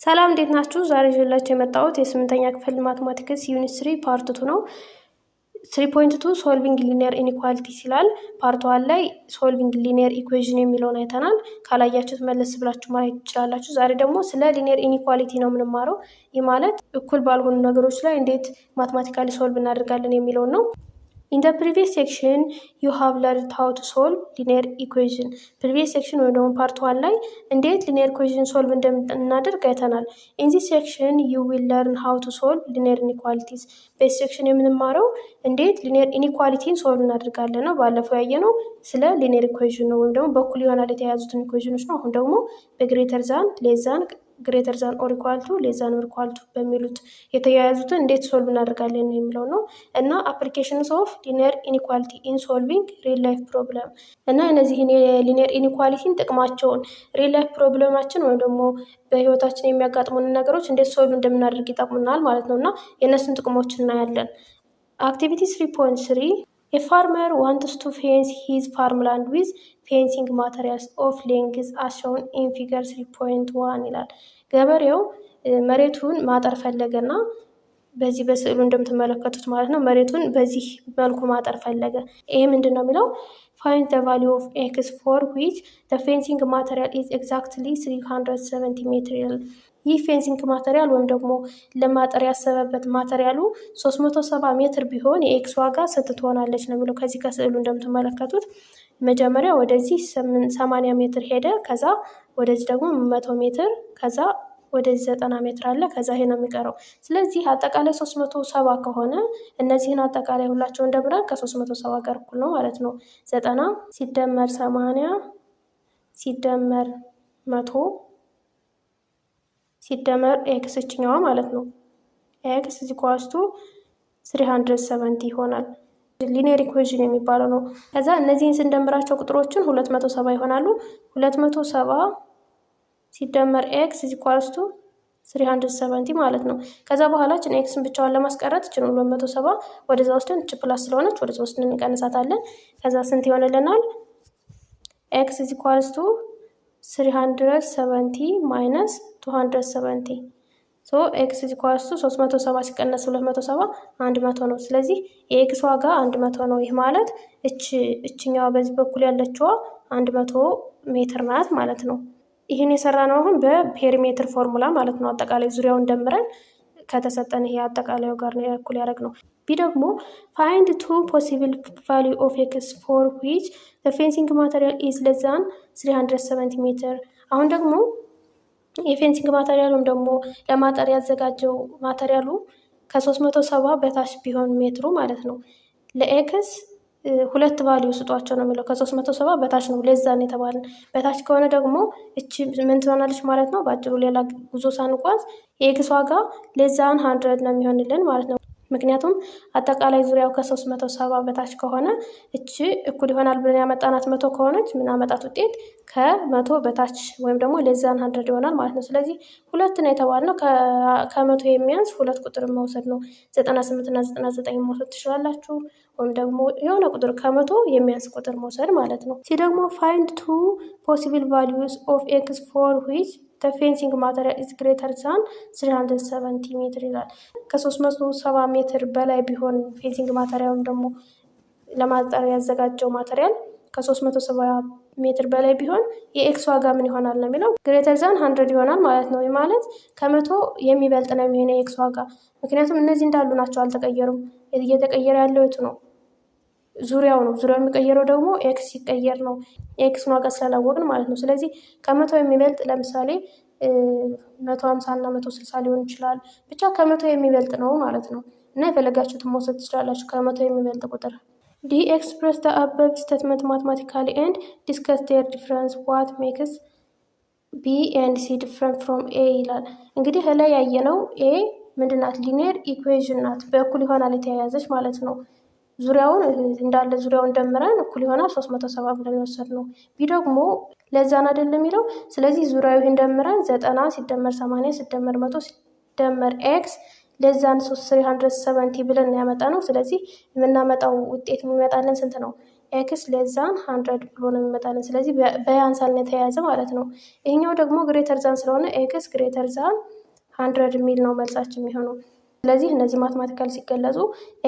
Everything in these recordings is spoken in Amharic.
ሰላም እንዴት ናችሁ? ዛሬ ይዤላችሁ የመጣሁት የስምንተኛ ክፍል ማትማቲክስ ዩኒት 3 ፓርት 2 ነው። 3.2 ሶልቪንግ ሊኒየር ኢኒኳሊቲስ ይላል። ፓርት 1 ላይ ሶልቪንግ ሊኒየር ኢኩዌዥን የሚለውን አይተናል። ካላያችሁት መለስ ብላችሁ ማየት ትችላላችሁ። ዛሬ ደግሞ ስለ ሊኒየር ኢኒኳሊቲ ነው የምንማረው። ይህ ማለት እኩል ባልሆኑ ነገሮች ላይ እንዴት ማትማቲካሊ ሶልቭ እናደርጋለን የሚለውን ነው። In the previous section, you have learned how to solve linear equation. Previous section ወይም ደግሞ ፓርት 1 ላይ እንዴት linear equation solve እንደምናደርግ አይተናል። In this section, you will learn how to solve linear inequalities. በዚህ ሴክሽን የምንማረው እንዴት linear inequality solve እናደርጋለን ነው። ባለፈው ያየነው ስለ linear equation ነው ወይም ደግሞ በኩል ይሆናል የተያያዙትን ኢኩዌሽኖች ነው። አሁን ደግሞ በግሬተር ዛን ሌስ ዛን ግሬተር ዛን ኦር ኢኳል ቱ ሌስ ዛን ኦር ኢኳል ቱ በሚሉት የተያያዙትን እንዴት ሶልቭ እናደርጋለን የሚለው ነው እና አፕሊኬሽንስ ኦፍ ሊኒየር ኢኒኳሊቲ ኢን ሶልቪንግ ሪል ላይፍ ፕሮብለም እና እነዚህን የሊኒየር ኢኒኳሊቲን ጥቅማቸውን ሪል ላይፍ ፕሮብለማችን ወይም ደግሞ በህይወታችን የሚያጋጥሙን ነገሮች እንዴት ሶልቭ እንደምናደርግ ይጠቅሙናል ማለት ነው እና የእነሱን ጥቅሞች እናያለን። አክቲቪቲ 3.3 A farmer wants to fence his farmland with fencing materials of length as shown in figure 3.1 ይላል። ገበሬው መሬቱን ማጠር ፈለገና በዚህ በስዕሉ እንደምትመለከቱት ማለት ነው መሬቱን በዚህ መልኩ ማጠር ፈለገ። ይሄ ምንድነው የሚለው find the value of x for which the fencing material is exactly 370 meter ይላል። ይህ ፌንሲንግ ማቴሪያል ወይም ደግሞ ለማጠር ያሰበበት ማቴሪያሉ 370 ሜትር ቢሆን የኤክስ ዋጋ ስንት ትሆናለች ነው የሚለው። ከዚህ ከስዕሉ እንደምትመለከቱት መጀመሪያ ወደዚህ 80 ሜትር ሄደ፣ ከዛ ወደዚህ ደግሞ 100 ሜትር፣ ከዛ ወደዚህ 90 ሜትር አለ፣ ከዛ ይሄ ነው የሚቀረው። ስለዚህ አጠቃላይ 370 ከሆነ እነዚህን አጠቃላይ ሁላቸውን ደምረን ከ370 ጋር እኩል ነው ማለት ነው። 90 ሲደመር 80 ሲደመር 100 ሲደመር ኤክስ እችኛዋ ማለት ነው። ኤክስ እዚ ኳስቱ 370 ይሆናል። ሊኒየር ኢኩዌሽን የሚባለው ነው። ከዛ እነዚህን ስንደምራቸው ቁጥሮችን 270 ይሆናሉ። 270 ሲደመር ኤክስ እዚ ኳስቱ 370 ማለት ነው። ከዛ በኋላ ችን ኤክስን ብቻዋን ለማስቀረት ችን 270 ወደዛ ወስደን እች ፕላስ ስለሆነች ወደዛ ወስደን እንቀንሳታለን። ከዛ ስንት ይሆንልናል? ኤክስ እዚ ኳስቱ 370 ማይነስ 270 ሶ ኤክስ ኢዝ ኢኳልስ ቱ 370 ሲቀነስ 270 100 ነው። ስለዚህ የኤክስ ዋጋ 100 ነው። ይህ ማለት እችኛዋ በዚህ በኩል ያለችዋ 100 ሜትር ናት ማለት ነው። ይህን የሰራነው አሁን በፔሪሜትር ፎርሙላ ማለት ነው። አጠቃላይ ዙሪያውን ደምረን ከተሰጠን ይሄ አጠቃላዩ ጋር ነው እኩል ያደረግነው። ቢ ደግሞ find two possible value of x for which the fencing material is less than 370 ሜትር። አሁን ደግሞ የፌንሲንግ ማቴሪያል ወይም ደግሞ ለማጠር ያዘጋጀው ማቴሪያሉ ከ370 በታች ቢሆን ሜትሩ ማለት ነው። ለኤክስ ሁለት ቫልዩ ስጧቸው ነው የሚለው። ከ370 በታች ነው ለዛን የተባለን። በታች ከሆነ ደግሞ እቺ ምን ትሆናለች ማለት ነው። በአጭሩ ሌላ ጉዞ ሳንጓዝ የኤክስ ዋጋ ለዛን 100 ነው የሚሆንልን ማለት ነው። ምክንያቱም አጠቃላይ ዙሪያው ከ370 በታች ከሆነ እቺ እኩል ይሆናል ብለን ያመጣናት 100 ከሆነች ምናመጣት ውጤት ከ100 በታች ወይም ደግሞ ለዛን 100 ይሆናል ማለት ነው። ስለዚህ ሁለት ነው የተባልነው። ከ100 የሚያንስ ሁለት ቁጥር መውሰድ ነው። 98 እና 99 መውሰድ ትችላላችሁ። ወይም ደግሞ የሆነ ቁጥር ከ100 የሚያንስ ቁጥር መውሰድ ማለት ነው። ሲ ደግሞ find two possible values of x for which the fencing material is greater than 370 ሜትር ይላል። ከ370 ሜትር በላይ ቢሆን ፌንሲንግ ማቴሪያል ደግሞ ለማጠር ያዘጋጀው ማቴሪያል ከ370 ሜትር በላይ ቢሆን የኤክስ ዋጋ ምን ይሆናል ነው የሚለው። ግሬተር ዛን 100 ይሆናል ማለት ነው። ማለት ከ100 የሚበልጥ ነው የሚሆነው የኤክስ ዋጋ። ምክንያቱም እነዚህ እንዳሉ ናቸው፣ አልተቀየሩም። እየተቀየረ ያለው የቱ ነው? ዙሪያው ነው። ዙሪያው የሚቀየረው ደግሞ ኤክስ ሲቀየር ነው። የኤክስን ዋጋ ስላላወቅን ማለት ነው። ስለዚህ ከ100 የሚበልጥ ለምሳሌ 150 እና 160 ሊሆን ይችላል። ብቻ ከ100 የሚበልጥ ነው ማለት ነው። እና የፈለጋችሁትን መውሰድ ትችላላችሁ ከ100 የሚበልጥ ቁጥር። ዲ ኤክስፕረስ the above statement mathematically and discuss their difference. what makes B and C different from A ይላል። እንግዲህ ላይ ያየነው ኤ ምንድናት? ሊኒየር ኢኩዌሽን ናት። በእኩል ይሆናል የተያያዘች ማለት ነው። ዙሪያውን እንዳለ ዙሪያውን ደምረን እኩል ይሆናል 370 ብለን የወሰድነው። ቢ ደግሞ ለዛን አይደለም የሚለው። ስለዚህ ዙሪያው ይሄን ደምረን 90 ሲደመር 80 ሲደመር 100 ሲደመር ኤክስ ለዛን 370 ብለን ያመጣ ነው። ስለዚህ የምናመጣው ውጤት የሚመጣልን ስንት ነው? ኤክስ ሌዛን 100 ብሎ ነው የሚመጣልን። ስለዚህ በያንሳል ነው የተያያዘ ማለት ነው። ይሄኛው ደግሞ ግሬተር ዛን ስለሆነ ኤክስ ግሬተር ዛን 100 የሚል ነው መልሳችን የሚሆነው። ስለዚህ እነዚህ ማትማቲካል ሲገለጹ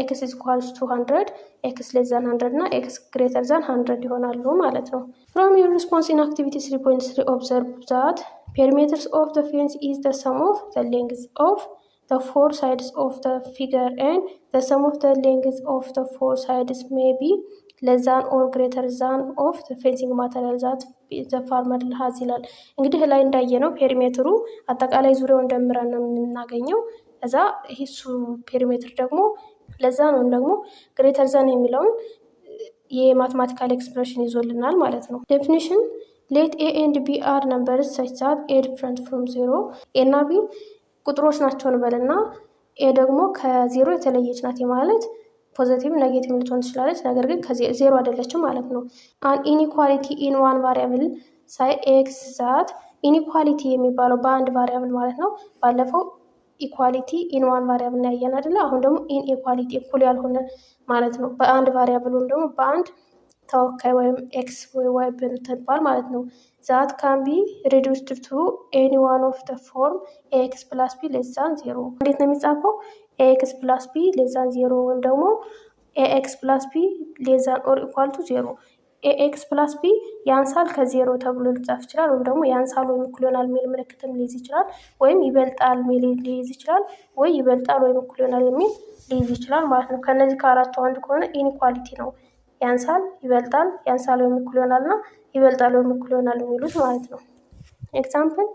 ኤክስ ኢዝ ኢኳልስ ቱ 100 ኤክስ ሌስ ዛን 100 እና ኤክስ ግሬተር ዛን 100 ይሆናሉ ማለት ነው። ፍሮም ዩር ሪስፖንስ ኢን አክቲቪቲ 3.3 ኦብዘርቭ ዛት ፔሪሜትርስ ኦፍ ዘ ፌንስ ኢዝ ዘ ሰም ኦፍ ዘ ሌንግዝ ኦፍ the four sides of the figure and the sum of the lengths of the four sides may be less than or greater than of the fencing material that the farmer has ይላል። እንግዲህ ላይ እንዳየነው ፔሪሜትሩ አጠቃላይ ዙሪያውን ደምረን ነው የምናገኘው። እዛ እሱ ፔሪሜትር ደግሞ ለዛ ነው ደግሞ ግሬተር ዛን የሚለውን የማትማቲካል ኤክስፕሬሽን ይዞልናል ማለት ነው። ዴፊኒሽን let a and b are numbers such that a different from 0 a እና b ቁጥሮች ናቸው እንበልና ኤ ደግሞ ከዜሮ የተለየች ናት ማለት ፖዚቲቭ ኔጌቲቭ ልትሆን ትችላለች፣ ነገር ግን ከዜሮ አይደለችም ማለት ነው። አን ኢኒኳሊቲ ኢን ዋን ቫሪያብል ሳይ ኤክስ ዛት ኢኒኳሊቲ የሚባለው በአንድ ቫሪያብል ማለት ነው። ባለፈው ኢኳሊቲ ኢን ዋን ቫሪያብል ያየን አይደለ? አሁን ደግሞ ኢን ኢኳሊቲ እኩል ያልሆነ ማለት ነው በአንድ ቫሪያብል ወይም ደግሞ በአንድ ተወካይ ወይም ኤክስ ወይ ዋይ ብትባል ማለት ነው። ዛት ካን ቢ ሪዱስድ ቱ ኤኒ ዋን ኦፍ ደ ፎርም ኤክስ ፕላስ ቢ ሌስ ዛን 0። እንዴት ነው የሚጻፈው? ኤክስ ፕላስ ቢ ሌስ ዛን 0 ወይም ደግሞ ኤክስ ፕላስ ቢ ሌስ ዛን ኦር ኢኳል ቱ 0። ኤክስ ፕላስ ቢ ያንሳል ከዜሮ ተብሎ ሊጻፍ ይችላል፣ ወይም ደግሞ ያንሳል ወይም እኩል ይሆናል የሚል ምልክትም ሊይዝ ይችላል፣ ወይም ይበልጣል የሚል ሊይዝ ይችላል፣ ወይ ይበልጣል ወይም እኩል ይሆናል የሚል ሊይዝ ይችላል ማለት ነው። ከነዚህ ከአራቱ አንዱ ከሆነ ኢኒኳሊቲ ነው። ያንሳል፣ ይበልጣል፣ ያንሳል ወይም እኩል ይሆናል እና ይበልጣል ወይም እኩል ይሆናል የሚሉት ማለት ነው። ኤግዛምፕል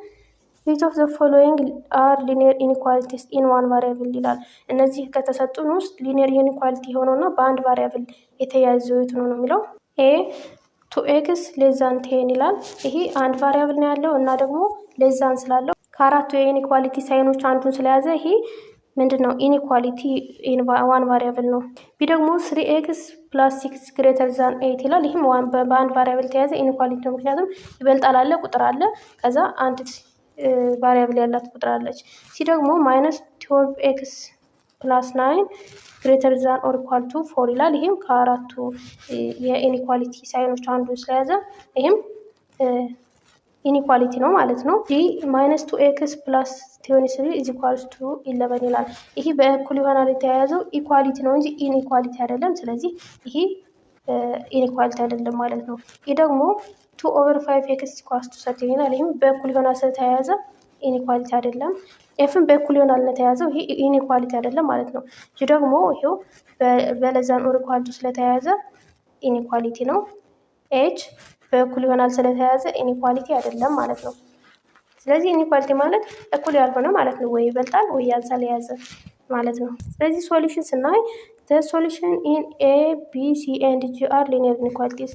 which of the following are linear inequalities in one variable ይላል። እነዚህ ከተሰጡን ውስጥ ሊኒየር ኢኒኳሊቲ የሆነውና በአንድ ቫሪያብል የተያያዘው የቱ ነው የሚለው ኤ 2x ሌስ ዛን 10 ይላል። ይሄ አንድ ቫሪያብል ነው ያለው እና ደግሞ ሌስ ዛን ስላለው ከአራቱ የኢኒኳሊቲ ሳይኖች አንዱን ስለያዘ ይሄ ምንድን ነው ኢኒኳሊቲ ዋን ቫሪያብል ነው። ቢ ደግሞ 3x ፕላስ 6 ግሬተር ዛን 8 ይላል። ይህም በአንድ ቫሪያብል ተያዘ ኢኒኳሊቲ ነው፣ ምክንያቱም ይበልጣል አለ ቁጥር አለ ከዛ አንድ ቫሪያብል ያላት ቁጥር አለች። ሲ ደግሞ ማይነስ 12x ፕላስ 9 ግሬተር ዛን ኦር ኢኳል ቱ 4 ይላል። ይህም ከአራቱ የኢኒኳሊቲ ሳይኖች አንዱን ስለያዘ ይህም ኢኒኳሊቲ ነው ማለት ነው። ዲ ማይነስ 2x ፕላስ 23 ኢዝ ኢኳልስ ቱ 11 ይላል። ይሄ በእኩል ይሆናል የተያያዘው ኢኳሊቲ ነው እንጂ ኢኒኳሊቲ አይደለም። ስለዚህ ይሄ ኢኒኳሊቲ አይደለም ማለት ነው። ይህ ደግሞ 2/5x ኢኳልስ ቱ 13 ይላል። ይህም በእኩል ይሆናል ስለተያያዘ ኢኒኳሊቲ አይደለም። ኤፍም በእኩል ይሆናል ስለተያያዘው ይሄ ኢኒኳሊቲ አይደለም ማለት ነው። ይህ ደግሞ ይሄው በሌስ ዛን ኦር ኢኳል ቱ ስለተያያዘ ኢኒኳሊቲ ነው። ኤች በእኩል ይሆናል ስለተያያዘ ኢኒኳሊቲ አይደለም ማለት ነው። ስለዚህ ኢኒኳሊቲ ማለት እኩል ያልሆነ ማለት ነው፣ ወይ ይበልጣል ወይ ያንሳል የያዘ ማለት ነው። ስለዚህ ሶሉሽን ስናይ the solution in A, B, C and G are linear inequalities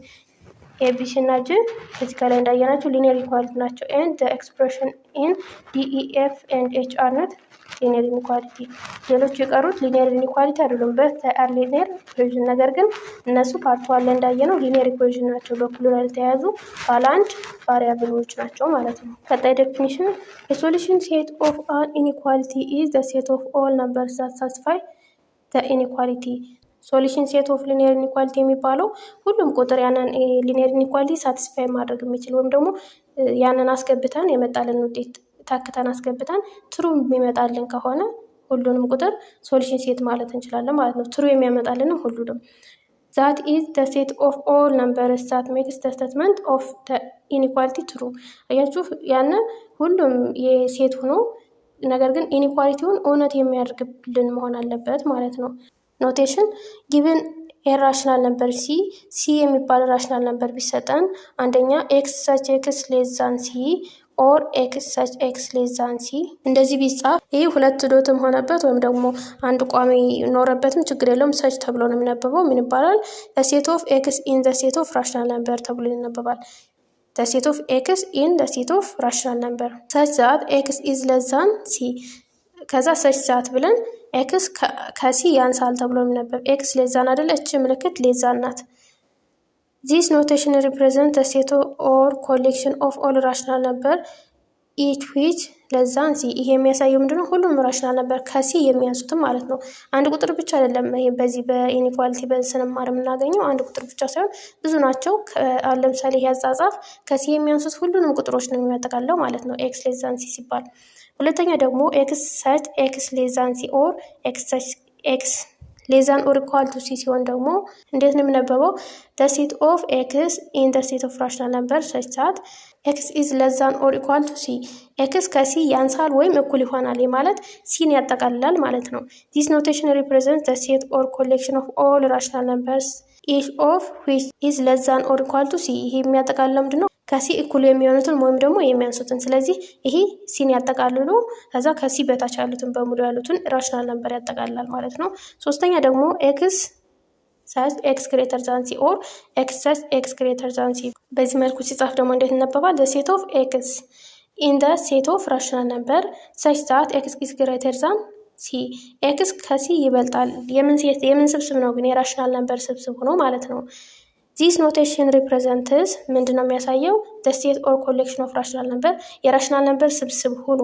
A, B, C እና G ከዚህ ከላይ እንዳየናቸው linear inequality ናቸው and the expression in D, E, F and H are not linear inequality። ሌሎቹ የቀሩት linear inequality አይደሉም but are linear equation። ነገር ግን እነሱ ፓርት ዋን ላይ እንዳየነው linear equation ናቸው፣ በፕሉራል የተያዙ ባለ አንድ ቫሪያብሎች ናቸው ማለት ነው። ቀጣይ ዴፊኒሽን a solution set of an inequality is the set of all numbers that satisfy the inequality። ሶሉሽን ሴት ኦፍ ሊኒየር ኢኒኳሊቲ የሚባለው ሁሉም ቁጥር ያንን ሊኒየር ኢኒኳሊቲ ሳቲስፋይ ማድረግ የሚችል ወይም ደግሞ ያንን አስገብተን የመጣልን ውጤት ታክተን አስገብተን ትሩ የሚመጣልን ከሆነ ሁሉንም ቁጥር ሶሉሽን ሴት ማለት እንችላለን ማለት ነው። ትሩ የሚያመጣልን ሁሉንም that is the set of all numbers that makes the statement of the inequality true። አያችሁ ያን ሁሉም የሴት ሆኖ ነገር ግን ኢኒኳሊቲውን እውነት የሚያደርግልን መሆን አለበት ማለት ነው። ኖቴሽን ጊቭን ኤራሽናል ነምበር ሲ የሚባል ራሽናል ነምበር ቢሰጠን አንደኛ ኤክስ ሰች ኤክስ ሌስ ዛን ሲ ኦር ኤክስ ሰች ኤክስ ሌስ ዛን ሲ እንደዚህ ቢጻፍ ይህ ሁለት ዶትም ሆነበት ወይም ደግሞ አንድ ቋሚ ኖረበትም ችግር የለውም። ሰች ተብሎ ነው የሚነበበው። ምን ይባላል? ሴት ኦፍ ኤክስ ኢን ዘ ሴት ኦፍ ራሽናል ነምበር ተብሎ ይነበባል። the set of x in the set of rational number such that x is less than c ከዛ such that ብለን x ከሲ ያንሳል ተብሎ የሚነበብ x less than አይደለ? እቺ ምልክት less than ናት። this notation represents the set or collection of all rational number each which ለዛን ሲ። ይሄ የሚያሳየው ምንድነው? ሁሉም ራሽናል ነበር ከሲ የሚያንሱትም ማለት ነው። አንድ ቁጥር ብቻ አይደለም። ይሄ በዚህ በኢኒኳሊቲ ስንማር የምናገኘው አንድ ቁጥር ብቻ ሳይሆን ብዙ ናቸው። ለምሳሌ ይሄ አጻጻፍ ከሲ የሚያንሱት ሁሉንም ቁጥሮች ነው የሚያጠቃለው ማለት ነው ኤክስ ሌዛን ሲ ሲባል። ሁለተኛ ደግሞ ኤክስ ሰች ኤክስ ሌዛን ሲ ኦር ኤክስ ሌዛን ኦር ኢኳል ቱ ሲ ሲሆን ደግሞ እንዴት ነው የሚነበበው? the set of x in the set of rational numbers such that x is less than or equal to c x ከሲ ያንሳል ወይም እኩል ይሆናል ማለት ሲን ያጠቃልላል ማለት ነው። this notation represents the set or collection of all rational numbers each of which is less than or equal to c። ይሄ የሚያጠቃልለው ምንድነው? ከሲ እኩል የሚሆኑትን ወይም ደግሞ የሚያንሱትን። ስለዚህ ይሄ ሲን ያጠቃልሉ ከዛ ከሲ በታች ያሉትን በሙሉ ያሉትን ራሽናል ነምበር ያጠቃልላል ማለት ነው። ሶስተኛ ደግሞ ኤክስ ሳይዝ ኤክስ ግሬተር ዛን ሲ ኦር ኤክስ ሳይዝ ኤክስ ግሬተር ዛን ሲ። በዚህ መልኩ ሲጻፍ ደግሞ እንዴት ይነበባል? the set of x in the set of rational number such that x is greater than c። ኤክስ ከሲ ይበልጣል። የምን ስብስብ ነው ግን? የራሽናል ነምበር ስብስብ ሆኖ ማለት ነው። this notation represents ምንድነው የሚያሳየው? the set or collection of rational number የራሽናል ነምበር ስብስብ ሆኖ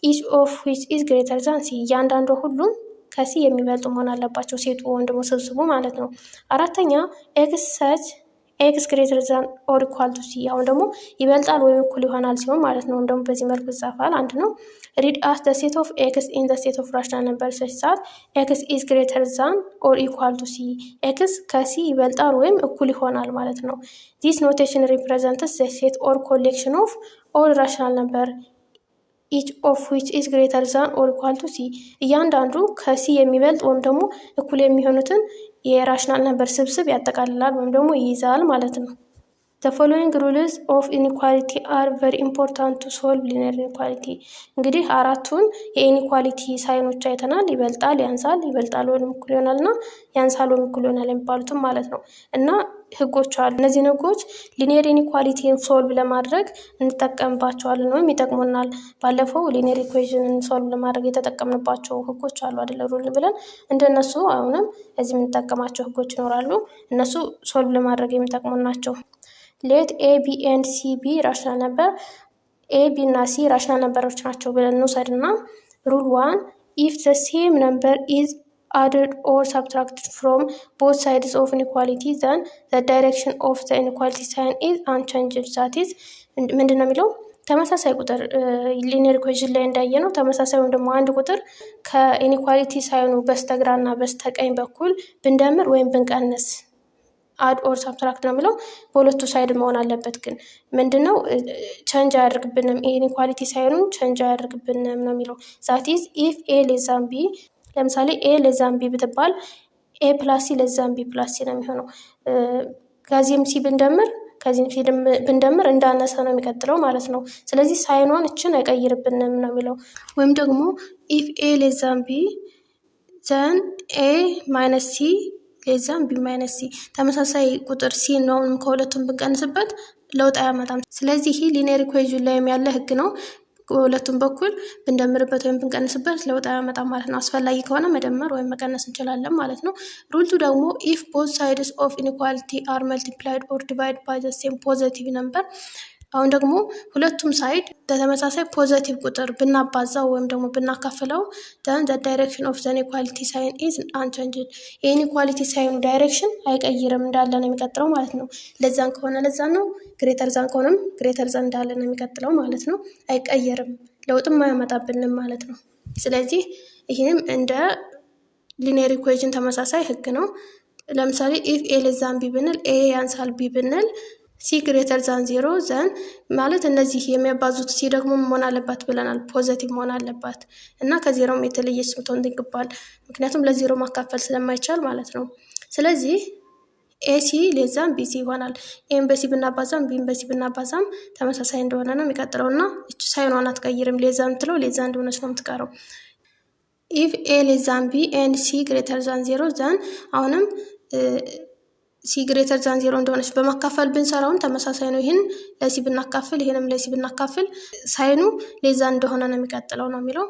each of which is greater than c እያንዳንዱ ሁሉም ከሲ የሚበልጡ መሆን አለባቸው ሴቱ ወይም ደግሞ ስብስቡ ማለት ነው። አራተኛ ኤክስ ሰች ኤክስ ግሬተር ዛን ኦር ኢኳል ቱ ሲ አሁን ደግሞ ይበልጣል ወይም እኩል ይሆናል ሲሆን ማለት ነው። ደግሞ በዚህ መልኩ ይጻፋል። አንድ ነው read as the set of x in the set of rational numbers such that x is greater than or equal to c x ከሲ ይበልጣል ወይም እኩል ይሆናል ማለት ነው። this notation represents the set or collection of all rational number each of which is greater than or equal to c እያንዳንዱ ከሲ የሚበልጥ ወይም ደግሞ እኩል የሚሆኑትን የራሽናል ነምበር ስብስብ ያጠቃልላል ወይም ደግሞ ይይዛል ማለት ነው። the following rules of inequality are very important to solve linear inequality። እንግዲህ አራቱን የኢኒኳሊቲ ሳይኖች አይተናል። ይበልጣል፣ ያንሳል፣ ይበልጣል ወይም እኩል ይሆናል እና ያንሳል ወይም እኩል ይሆናል የሚባሉትም ማለት ነው። እና ህጎች አሉ። እነዚህ ህጎች ሊኒየር ኢኒኳሊቲን ሶልቭ ለማድረግ እንጠቀምባቸዋለን ወይም ይጠቅሙናል። ባለፈው ሊኒየር ኢኩዌሽንን ሶልቭ ለማድረግ የተጠቀምንባቸው ህጎች አሉ አይደለ? ሩል ብለን እንደነሱ አሁንም እዚህ የምንጠቀማቸው ህጎች ይኖራሉ። እነሱ ሶልቭ ለማድረግ የሚጠቅሙን ናቸው። ሌት ኤ ቢ ኤንድ ሲ ቢ ራሽናል ነበር ኤ ቢ እና ሲ ራሽናል ነምበሮች ናቸው ብለን እንውሰድና ሩል 1 ኢፍ ዘ ሴም ነምበር ኢዝ added or subtracted from both sides of inequality then the direction of the inequality sign is unchanged። that is ምንድን ነው የሚለው? ተመሳሳይ ቁጥር ሊኒየር ኢኩዌሽን ላይ እንዳየ ነው። ተመሳሳይ ወይም ደግሞ አንድ ቁጥር ከኢኒኳሊቲ ሳይኑ በስተግራና በስተቀኝ በኩል ብንደምር ወይም ብንቀንስ አድ ኦር ሳብትራክት ነው የሚለው በሁለቱ ሳይድ መሆን አለበት። ግን ምንድነው ቼንጅ አያደርግብንም፣ ኢኒኳሊቲ ሳይኑን ቼንጅ አያደርግብንም ነው የሚለው። that is if a less than b ለምሳሌ ኤ ለዛን ቢ ብትባል ኤ ፕላስ ሲ ለዛን ቢ ፕላስ ሲ ነው የሚሆነው። ከዚህም ሲ ብንደምር ከዚህም ሲ ብንደምር እንዳነሰ ነው የሚቀጥለው ማለት ነው። ስለዚህ ሳይኗን እችን አይቀይርብንም ነው የሚለው። ወይም ደግሞ ኢፍ ኤ ለዛን ቢ ዘን ኤ ማይነስ ሲ ለዛን ቢ ማይነስ ሲ ተመሳሳይ ቁጥር ሲ ነው ከሁለቱም ብንቀንስበት ለውጥ አያመጣም። ስለዚህ ይሄ ሊኒየር ኢኩዌሽን ላይ ያለ ህግ ነው። ሁለቱም በኩል ብንደምርበት ወይም ብንቀንስበት ለውጥ አያመጣም ማለት ነው። አስፈላጊ ከሆነ መደመር ወይም መቀነስ እንችላለን ማለት ነው። ሩል 2 ደግሞ if both sides of inequality are multiplied or divided by the same positive number አሁን ደግሞ ሁለቱም ሳይድ በተመሳሳይ ፖዚቲቭ ቁጥር ብናባዛው ወይም ደግሞ ብናካፍለው then the direction of the inequality sign is unchanged። የኢኒኳሊቲ ሳይኑ ዳይሬክሽን አይቀይርም እንዳለ ነው የሚቀጥለው ማለት ነው። ለዛን ከሆነ ለዛን ነው፣ ግሬተር ዛን ከሆነም ግሬተር ዛን እንዳለ ነው የሚቀጥለው ማለት ነው። አይቀየርም፣ ለውጥም አያመጣብንም ማለት ነው። ስለዚህ ይህንም እንደ ሊኒየር ኢኩዌሽን ተመሳሳይ ህግ ነው። ለምሳሌ if a less than b ብንል a ያንሳል b ብንል ሲ ግሬተር ዛን 0 ዘን ማለት እነዚህ የሚያባዙት ሲ ደግሞ መሆን አለባት ብለናል፣ ፖዚቲቭ መሆን አለባት እና ከዜሮም የተለየች ልትሆን ይገባል። ምክንያቱም ለዜሮ ማካፈል ስለማይቻል ማለት ነው። ስለዚህ ኤሲ ሌዛን ቢሲ ይሆናል። ኤም በሲ ብናባዛም ቢም በሲ ብናባዛም ተመሳሳይ እንደሆነ ነው የሚቀጥለው እና እቺ ሳይኗን አትቀይርም። ሌዛን የምትለው ሌዛ እንደሆነች ነው የምትቀረው። ኢፍ ኤ ሌዛን ቢ ኤንድ ሲ ግሬተር ዛን 0 ዘን አሁንም ሲ ግሬተር ዛን 0 እንደሆነች በማካፈል ብንሰራውን ተመሳሳይ ነው። ይህን ለሲ ብናካፍል ይህንም ለሲ ብናካፍል ሳይኑ ሌዛ እንደሆነ ነው የሚቀጥለው ነው የሚለው።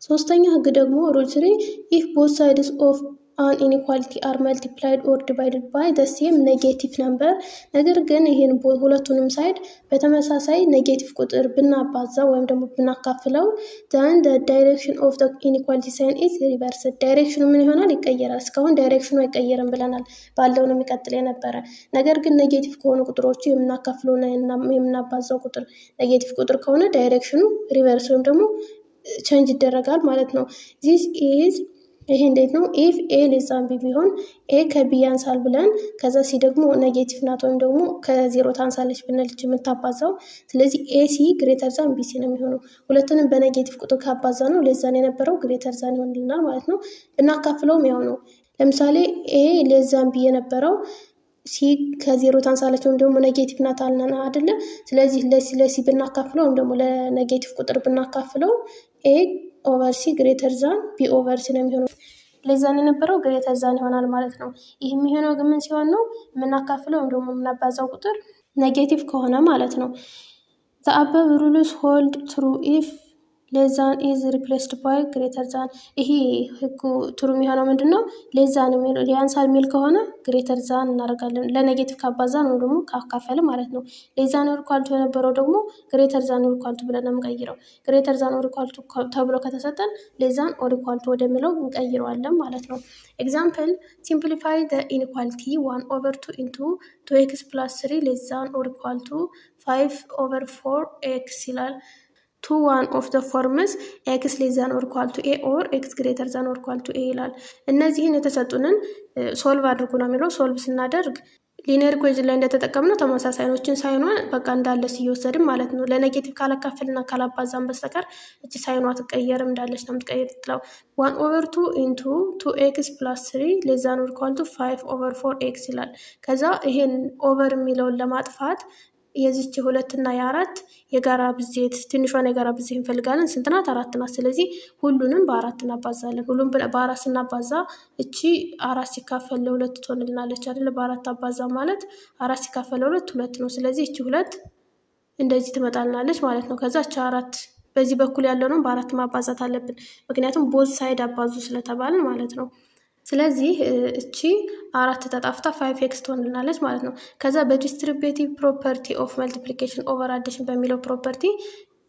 ሶስተኛ ህግ ደግሞ ሩል 3 if both sides of አን ኢኒኳሊቲ አር መልቲፕላይድ ኦር ዲቫይድድ ባይ ዘ ሴም ኔጌቲቭ ነምበር። ነገር ግን ይህን ሁለቱንም ሳይድ በተመሳሳይ ኔጌቲቭ ቁጥር ብናባዛ ወይም ደግሞ ብናካፍለው ዘን ዘ ዳይሬክሽን ኦፍ ዘ ኢኒኳሊቲ ሳይን ኢዝ ሪቨርስድ። ዳይሬክሽኑ ምን ይሆናል? ይቀየራል። እስካሁን ዳይሬክሽኑ አይቀየርም ብለናል፣ ባለው ነው የሚቀጥል የነበረ። ነገር ግን ኔጌቲቭ ከሆኑ ቁጥሮቹ የምናካፍለው የምናባዛው ቁጥር ኔጌቲቭ ቁጥር ከሆነ ዳይሬክሽኑ ሪቨርስ ወይም ደግሞ ቼንጅ ይደረጋል ማለት ነው። ዚስ ኢዝ ይሄ እንዴት ነው? ኢፍ ኤ ሌስ ዛን ቢ ቢሆን ኤ ከቢ ያንሳል ብለን ከዛ ሲ ደግሞ ኔጌቲቭ ናት ወይም ደግሞ ከዜሮ ታንሳለች ብንል የምታባዛው። ስለዚህ ኤ ሲ ግሬተር ዛን ቢ ሲ ነው የሚሆነው። ሁለቱንም በኔጌቲቭ ቁጥር ካባዛ ነው ሌስ ዛን የነበረው ግሬተር ዛን ይሆንልናል ማለት ነው። ብናካፍለውም ያው ነው። ለምሳሌ ኤ ሌስ ዛን ቢ የነበረው ሲ ከዜሮ ታንሳለች ወይም ደግሞ ኔጌቲቭ ናት አልነን አይደለ? ስለዚህ ለሲ ብናካፍለው ወይም ደግሞ ለኔጌቲቭ ቁጥር ብናካፍለው ኤ ኦቨር ሲ ግሬተር ዛን ቢ ኦቨር ሲ ነው የሚሆነው። ለዛን የነበረው ግሬተር ዛን ይሆናል ማለት ነው። ይህ የሚሆነው ግን ምን ሲሆን ነው? የምናካፍለው ወይም ደግሞ የምናባዛው ቁጥር ኔጌቲቭ ከሆነ ማለት ነው። ዘ አበብ ሩልስ ሆልድ ትሩ ኢፍ ሌዛን ኢዝ ሪፕሌስድ ባይ ግሬተር ዛን። ይሄ ህጉ ትሩ የሚሆነው ምንድን ነው? ሌዛን የሚል ያንሳል የሚል ከሆነ ግሬተር ዛን እናደርጋለን። ለኔጌቲቭ ካባዛን ወይ ደግሞ ካካፈል ማለት ነው። ሌዛን ኦር ኢኳል ቱ የነበረው ደግሞ ግሬተር ዛን ኦር ኢኳል ቱ ብለን የምንቀይረው። ግሬተር ዛን ኦር ኢኳል ቱ ተብሎ ከተሰጠን ሌዛን ኦር ኢኳል ቱ ወደሚለው እንቀይረዋለን ማለት ነው። ኤግዛምፕል ሲምፕሊፋይ ዘ ኢንኢኳሊቲ 1 ኦቨር 2 ኢንቱ 2x ፕላስ 3 ሌዛን ኦር ኢኳል ቱ 5 ኦቨር 4x ይላል። to one of the forms x less than or equal to a or x greater than or equal to a ይላል። እነዚህን የተሰጡንን ሶልቭ አድርጉ ነው የሚለው። ሶልቭ ስናደርግ ሊኒየር ኢኩዌሽን ላይ እንደተጠቀምነው ተመሳሳይኖችን ሳይኗን በቃ እንዳለች እየወሰድን ማለት ነው። ለኔጌቲቭ ካላካፍልና ካላባዛን በስተቀር እቺ ሳይኗ ትቀየርም እንዳለች ነው የምትቀየርው። 1 ኦቨር 2 ኢንቱ 2x ፕላስ 3 ሌስ ዛን ኦር ኢኳል ቱ 5 ኦቨር 4x ይላል። ከዛ ይሄን ኦቨር የሚለውን ለማጥፋት የዚች ሁለትና የአራት የጋራ ብዜት ትንሿን የጋራ ብዜት እንፈልጋለን። ስንት ናት? 4 ናት። ስለዚህ ሁሉንም በ4 እናባዛለን። ሁሉም በ4 ስናባዛ እቺ 4 ሲካፈል ለ2 ትሆንልናለች አይደል? በ4 አባዛ ማለት 4 ሲካፈል ለ2 2 ነው። ስለዚህ እቺ 2 እንደዚህ ትመጣልናለች ማለት ነው። ከዛ እቺ 4 በዚህ በኩል ያለው ነው በ4 ማባዛት አለብን፣ ምክንያቱም ቦዝ ሳይድ አባዙ ስለተባልን ማለት ነው። ስለዚህ እቺ 4 ተጣፍታ 5x ትሆንልናለች ማለት ነው። ከዛ በዲስትሪቢዩቲቭ ፕሮፐርቲ ኦፍ መልቲፕሊኬሽን ኦቨር አዲሽን በሚለው ፕሮፐርቲ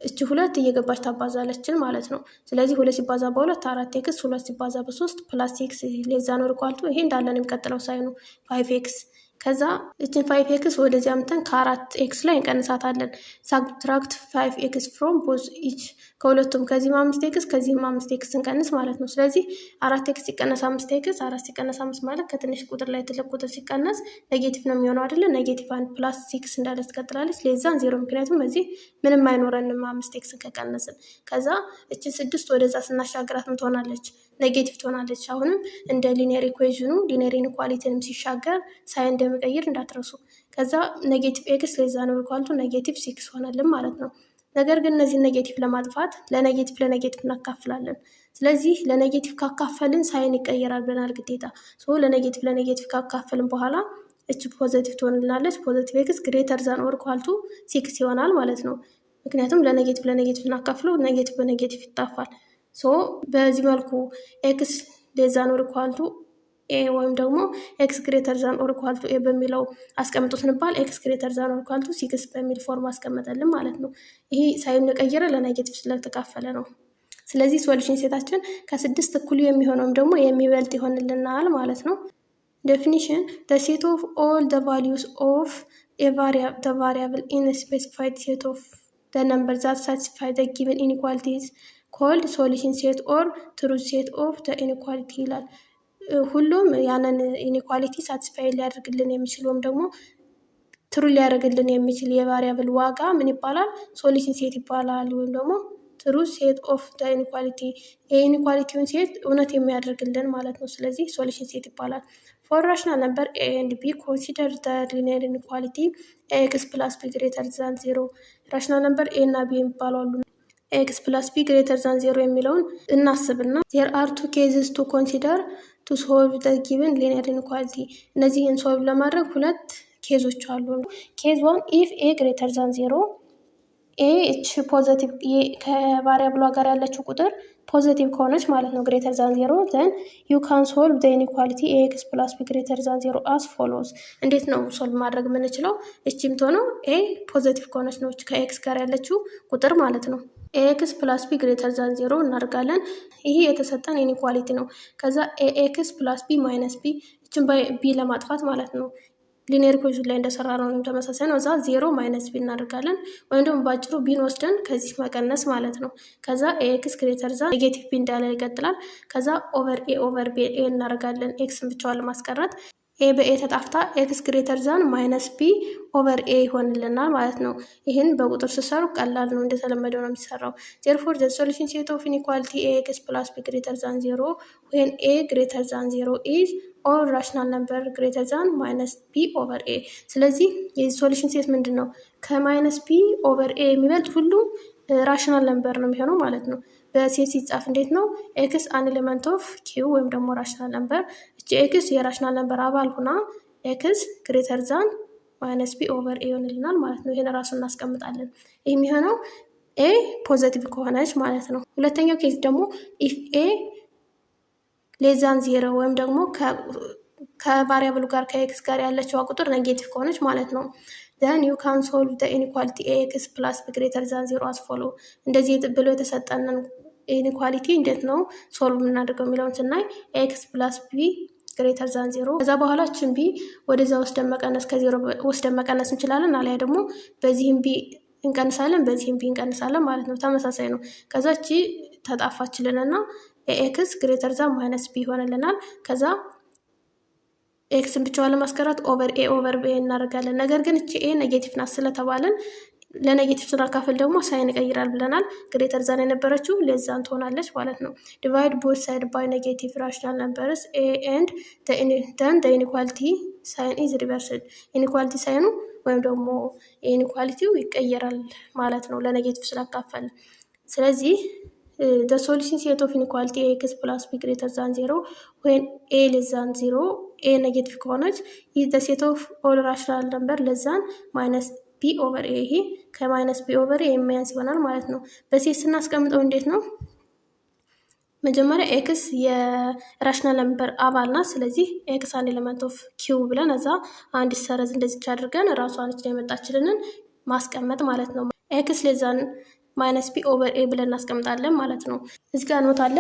እቺ 2 እየገባች ታባዛለችን ማለት ነው። ስለዚህ 2 ሲባዛ በ2 4x፣ 2 ሲባዛ በ3 ፕላስ x ሌስ ዛን ኦር ኢኳል ቱ ይሄ እንዳለን የሚቀጥለው ሳይኑ 5x። ከዛ እችን 5x ወደዚህ አምተን ከ4x ላይ እንቀንሳታለን። ሳብትራክት 5x ፍሮም ቦዝ ኢች ከሁለቱም ከዚህም 5x ከዚህም 5x እንቀንስ ማለት ነው። ስለዚህ 4x ሲቀነስ 5x 4 ሲቀነስ 5 ማለት ከትንሽ ቁጥር ላይ ትልቅ ቁጥር ሲቀነስ ኔጌቲቭ ነው የሚሆነው አይደለ? ኔጌቲቭ 1 ፕላስ 6 እንዳለ ትቀጥላለች ሌዛን 0፣ ምክንያቱም እዚህ ምንም አይኖረንም 5x ከቀነስን። ከዛ እችን 6 ወደዛ ስናሻግራት ምን ትሆናለች? ኔጌቲቭ ትሆናለች። አሁንም እንደ ሊኒየር ኢኩዌሽኑ ሊኒየር ኢንኢኳሊቲንም ሲሻገር ሳይን እንደሚቀይር እንዳትረሱ። ከዛ ኔጌቲቭ ኤክስ ሌስ ዛን ኦር ኢኳል ቱ ኔጌቲቭ 6 ሆናልን ማለት ነው። ነገር ግን እነዚህ ኔጌቲቭ ለማጥፋት ለኔጌቲቭ እናካፍላለን። ስለዚህ ለኔጌቲቭ ካካፈልን ሳይን ይቀየራል ብለናል ግዴታ። ለኔጌቲቭ ካካፈልን በኋላ እች ፖዘቲቭ ትሆንልናለች። ፖዘቲቭ ኤክስ ግሬተር ዛን ኦር ኢኳል ቱ 6 ይሆናል ማለት ነው። ምክንያቱም ለኔጌቲቭ እናካፍለው ኔጌቲቭ በኔጌቲቭ ይጣፋል። በዚህ መልኩ ኤክስ ሌስ ዛን ኦር ኢኳል ቱ ኤ ወይም ደግሞ ኤክስ ግሬተር ዛን ኦር ኢኳል ቱ ኤ በሚለው አስቀምጦ ስንባል ኤክስ ግሬተር ዛን ኦር ኢኳል ቱ 6 በሚል ፎርም አስቀመጠልን ማለት ነው። ይሄ ሳይን ቀየረ ለኔጌቲቭ ስለተካፈለ ነው። ስለዚህ ሶሉሽን ሴታችን ከ6 እኩል የሚሆነውም ደግሞ የሚበልጥ ይሆንልናል ማለት ነው። ዴፊኒሽን the set of all the values of a variable in a specified set of the numbers that satisfy the given inequalities called solution set or truth set of the inequality ይላል። ሁሉም ያንን ኢኒኳሊቲ ሳቲስፋይ ሊያደርግልን የሚችል ወይም ደግሞ ትሩ ሊያደርግልን የሚችል የቫሪያብል ዋጋ ምን ይባላል? ሶሉሽን ሴት ይባላል። ወይም ደግሞ ትሩ ሴት ኦፍ ዘ ኢኒኳሊቲ የኢኒኳሊቲውን ሴት እውነት የሚያደርግልን ማለት ነው። ስለዚህ ሶሉሽን ሴት ይባላል። ፎር ራሽናል ነምበር ኤ ኤንድ ቢ ኮንሲደር ዘ ሊኒየር ኢኒኳሊቲ ኤክስ ፕላስ ቢ ግሬተር ዛን 0። ራሽናል ነምበር ኤ እና ቢ የሚባሉ አሉ። ኤክስ ፕላስ ቢ ግሬተር ዛን 0 የሚለውን እናስብና ዜር አር ቱ ኬዝስ ቱ ኮንሲደር ቱ ሶልቭ ዘ ጊቨን ሊኒየር ኢኒኳሊቲ። እነዚህን ሶልቭ ለማድረግ ሁለት ኬዞች አሉ። ኬዝ 1 ኢፍ ኤ ግሬተር ዛን 0 ኤ እች ፖዘቲቭ ከቫሪያብሏ ጋር ያለችው ቁጥር ፖዘቲቭ ከሆነች ማለት ነው ግሬተር ዛን 0 ዘን ዩ ካን ሶልቭ ዘ ኢንኢኳሊቲ ኤክስ ፕላስ ቢ ግሬተር ዛን 0 አስ ፎሎውስ። እንዴት ነው ሶልቭ ማድረግ የምንችለው? እቺም ትሆነው ኤ ፖዘቲቭ ከሆነች ነው ከኤክስ ጋር ያለችው ቁጥር ማለት ነው። ኤክስ ፕላስ ቢ ግሬተር ዛን 0 እናደርጋለን። ይሄ የተሰጠን ኢንኢኳሊቲ ነው። ከዛ ኤክስ ፕላስ ቢ ማይነስ ቢ እችን ቢ ለማጥፋት ማለት ነው ሊኒየር ኢኩዌሽን ላይ እንደሰራ ነው ተመሳሳይ ነው። እዛ 0 ማይነስ ቢ እናደርጋለን ወይም ደግሞ ባጭሩ ቢን ወስደን ከዚህ መቀነስ ማለት ነው። ከዛ ኤክስ ግሬተር ዛን ኔጌቲቭ ቢ እንዳለ ይቀጥላል። ከዛ ኦቨር ቢ እናደርጋለን ኤክስን ብቻዋን ለማስቀረት ኤ በኤ ተጣፍታ ኤክስ ግሬተር ዛን ማይነስ ቢ ኦቨር ኤ ይሆንልናል ማለት ነው። ይህን በቁጥር ስሰሩ ቀላል ነው፣ እንደተለመደው ነው የሚሰራው። ዜርፎር ዘ ሶሉሽን ሴት ኦፍ ኢንኢኳሊቲ ኤክስ ፕላስ ቢ ግሬተር ዛን 0 ዌን ኤ ግሬተር ዛን 0 ኢዝ ኦል ራሽናል ነምበር ግሬተር ዛን ማይነስ ቢ ኦቨር ኤ። ስለዚህ የዚህ ሶሉሽን ሴት ምንድን ነው? ከማይነስ ቢ ኦቨር ኤ የሚበልጥ ሁሉም ራሽናል ነምበር ነው የሚሆነው ማለት ነው። በሴት ሲጻፍ እንዴት ነው? ኤክስ አን ኤሌመንት ኦፍ ኪው ወይም ደግሞ ራሽናል ነምበር። እቺ ኤክስ የራሽናል ነምበር አባል ሁና ኤክስ ግሬተር ዛን ማይነስ ቢ ኦቨር ኤ ይሆንልናል ማለት ነው። ይሄን ራሱ እናስቀምጣለን። ይህ የሚሆነው ኤ ፖዘቲቭ ከሆነች ማለት ነው። ሁለተኛው ኬዝ ደግሞ ኢፍ ኤ ሌዛን 0 ወይም ደግሞ ከቫሪያብሉ ጋር ከኤክስ ጋር ያለችዋ ቁጥር ኔጌቲቭ ከሆነች ማለት ነው። then you can solve the inequality ax plus b greater than 0 as follow። እንደዚህ ብሎ የተሰጠንን ኢኒኳሊቲ እንዴት ነው ሶልቭ የምናደርገው የሚለውን ስናይ ኤክስ ፕላስ ቢ ግሬተር ዛን 0 ከዛ በኋላ ችን ቢ ወደዛ ወስደን መቀነስ ከዜሮ ወስደን መቀነስ እንችላለን። አሊያ ደግሞ በዚህም ቢ እንቀንሳለን በዚህም ቢ እንቀንሳለን ማለት ነው። ተመሳሳይ ነው። ከዛ እቺ ተጣፋችልንና ኤክስ ግሬተር ዛን ማይነስ ቢ ይሆንልናል። ከዛ ኤክስን ብቻዋን ለማስቀረት ኦቨር ኤ እናደርጋለን። ነገር ግን እቺ ኤ ኔጌቲቭ ናት ስለተባለን ለኔጌቲቭ ስናካፍል ደግሞ ሳይን ይቀይራል ብለናል። ግሬተር ዛን የነበረችው ሌዛን ትሆናለች ማለት ነው። ዲቫይድ ቦት ሳይድ ባይ ኔጌቲቭ ራሽናል ነምበርስ ኤ ኤንድ ደን ኢኒኳሊቲ ሳይን ኢዝ ሪቨርስድ። ኢኒኳሊቲ ሳይኑ ወይም ደግሞ ኢኒኳሊቲው ይቀየራል ማለት ነው ለኔጌቲቭ ስላካፈል። ስለዚህ the solution set of inequality ax plus b greater than 0 when a less than 0 a ኔጌቲቭ ከሆነች is the set of all rational number less than minus b over a። ይሄ ከማይነስ b over a የሚያንስ ይሆናል ማለት ነው። በሴት ስናስቀምጠው እንዴት ነው? መጀመሪያ ኤክስ የራሽናል ነምበር አባል ናት። ስለዚህ ኤክስ አንድ ኤሌመንት ኦፍ ኪው ብለን እዛ አንድ ሰረዝ እንደዚች አድርገን ራሷን ላይ የመጣችልንን ማስቀመጥ ማለት ነው። ኤክስ ሌስ ዛን ማይነስ ቢ ኦቨር ኤ ብለን እናስቀምጣለን ማለት ነው። እዚህ ጋር ኖት አለ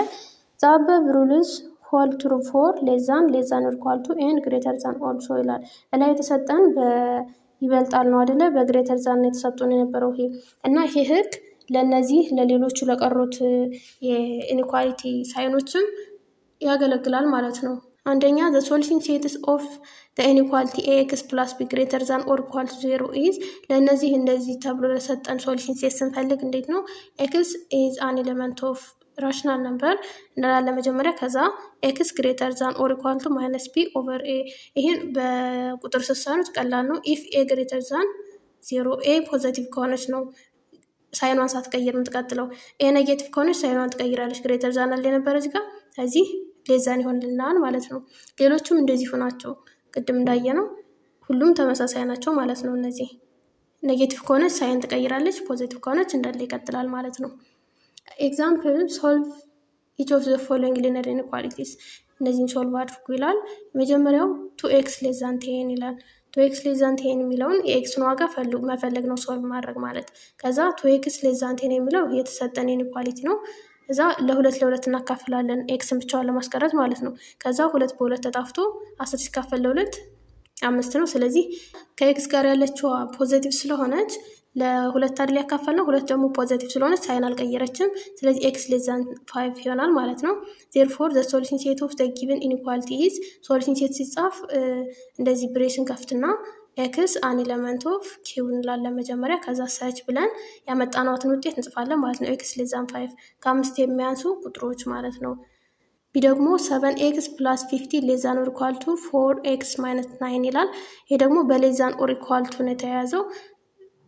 ዘ አበቭ ሩልስ ሆልድ ትሩ ፎር ሌስ ዛን ኢኳል ቱ ኤንድ ግሬተር ዛን ኦልሶ ይላል። እላይ የተሰጠን ይበልጣል ነው አይደለ? በግሬተር ዛን የተሰጡን የነበረው ይሄ እና ይሄ ህግ ለነዚህ ለሌሎቹ ለቀሩት የኢኒኳሊቲ ሳይኖችም ያገለግላል ማለት ነው። አንደኛ the solution sets of the inequality ax plus b greater than or equal to 0 is ለነዚህ እንደዚህ ተብሎ ለሰጠን ሶሉሽን ሴት ስንፈልግ እንዴት ነው? x is an element of rational number እንላለን መጀመሪያ። ከዛ x greater than or equal to minus b over a። ይሄን በቁጥር ስትሰሩት ቀላል ነው። if a greater than 0 a ፖዚቲቭ ከሆነች ነው ሳይኗን ሳትቀይር የምትቀጥለው። ኤ ኔጌቲቭ ከሆነች ሳይኗን ትቀይራለች። ግሬተር ዛን አለ የነበረ እዚህ ጋር ስለዚህ ሌዛን ይሆንልናል ማለት ነው። ሌሎቹም እንደዚሁ ናቸው። ቅድም እንዳየነው ሁሉም ተመሳሳይ ናቸው ማለት ነው። እነዚህ ኔጌቲቭ ከሆነች ሳይን ትቀይራለች፣ ፖዚቲቭ ከሆነች እንዳለ ይቀጥላል ማለት ነው። ኤግዛምፕል ሶልቭ ኢች ኦፍ ዘ ፎሎዊንግ ሊነር ኢንኢኳሊቲስ። እነዚህን ሶልቭ አድርጉ ይላል። መጀመሪያው 2x ሌስ ዛን 10 ይላል። 2x ሌስ ዛን 10 የሚለውን የኤክስን ዋጋ መፈለግ ነው ሶልቭ ማድረግ ማለት። ከዛ 2x ሌስ ዛን 10 የሚለው የተሰጠን ኢንኢኳሊቲ ነው። እዛ ለሁለት እናካፍላለን ኤክስን ብቻዋን ለማስቀረት ማለት ነው። ከዛ 2 በ2 ተጣፍቶ 10 ሲካፈል ለ2 5 ነው። ስለዚህ ከኤክስ ጋር ያለችዋ ፖዚቲቭ ስለሆነች ለሁለት አይደል ያካፈልነው፣ ሁለት ደግሞ ፖዚቲቭ ስለሆነች ሳይን አልቀየረችም። ስለዚህ ኤክስ ሌስ ዛን 5 ይሆናል ማለት ነው። therefore the solution set of the given inequality is solution set ሲጻፍ እንደዚህ ብሬስን ከፍትና ኤክስ አን ኤሌመንት ኦፍ ኪው እንላለን መጀመሪያ። ከዛ ሰርች ብለን ያመጣነዋትን ውጤት እንጽፋለን ማለት ነው። ኤክስ ሌስ ዛን 5 ከ5 የሚያንሱ ቁጥሮች ማለት ነው። ቢ ደግሞ 7x ፕላስ 50 ሌስ ዛን ኦር ኢኳል ቱ 4x ማይነስ 9 ይላል። ይሄ ደግሞ በሌስ ዛን ኦር ኢኳል ቱ ነው የተያያዘው።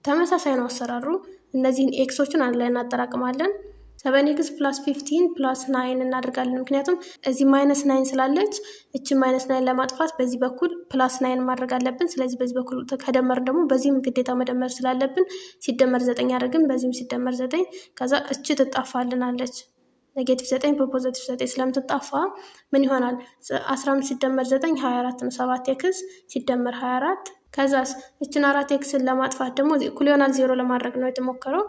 ተመሳሳይ ነው አሰራሩ። እነዚህን ኤክሶችን አንድ ላይ እናጠራቅማለን። 7x + 15 + 9 እናደርጋለን። ምክንያቱም እዚህ -9 ስላለች እችን -9 ለማጥፋት በዚህ በኩል +9 ማድረግ አለብን። ስለዚህ በዚህ በኩል ከደመርን ደግሞ በዚህም ግዴታ መደመር ስላለብን ሲደመር 9 አድርግን፣ በዚህም ሲደመር 9 ከዛ እች ትጣፋልናለች። -9 በፖዘቲቭ 9 ስለምትጣፋ ምን ይሆናል? 15 ሲደመር 9 24 ነው። 7x ሲደመር 24 ከዛስ እችን 4xን ለማጥፋት ደግሞ እኩል ይሆናል 0 ለማድረግ ነው የተሞከረው።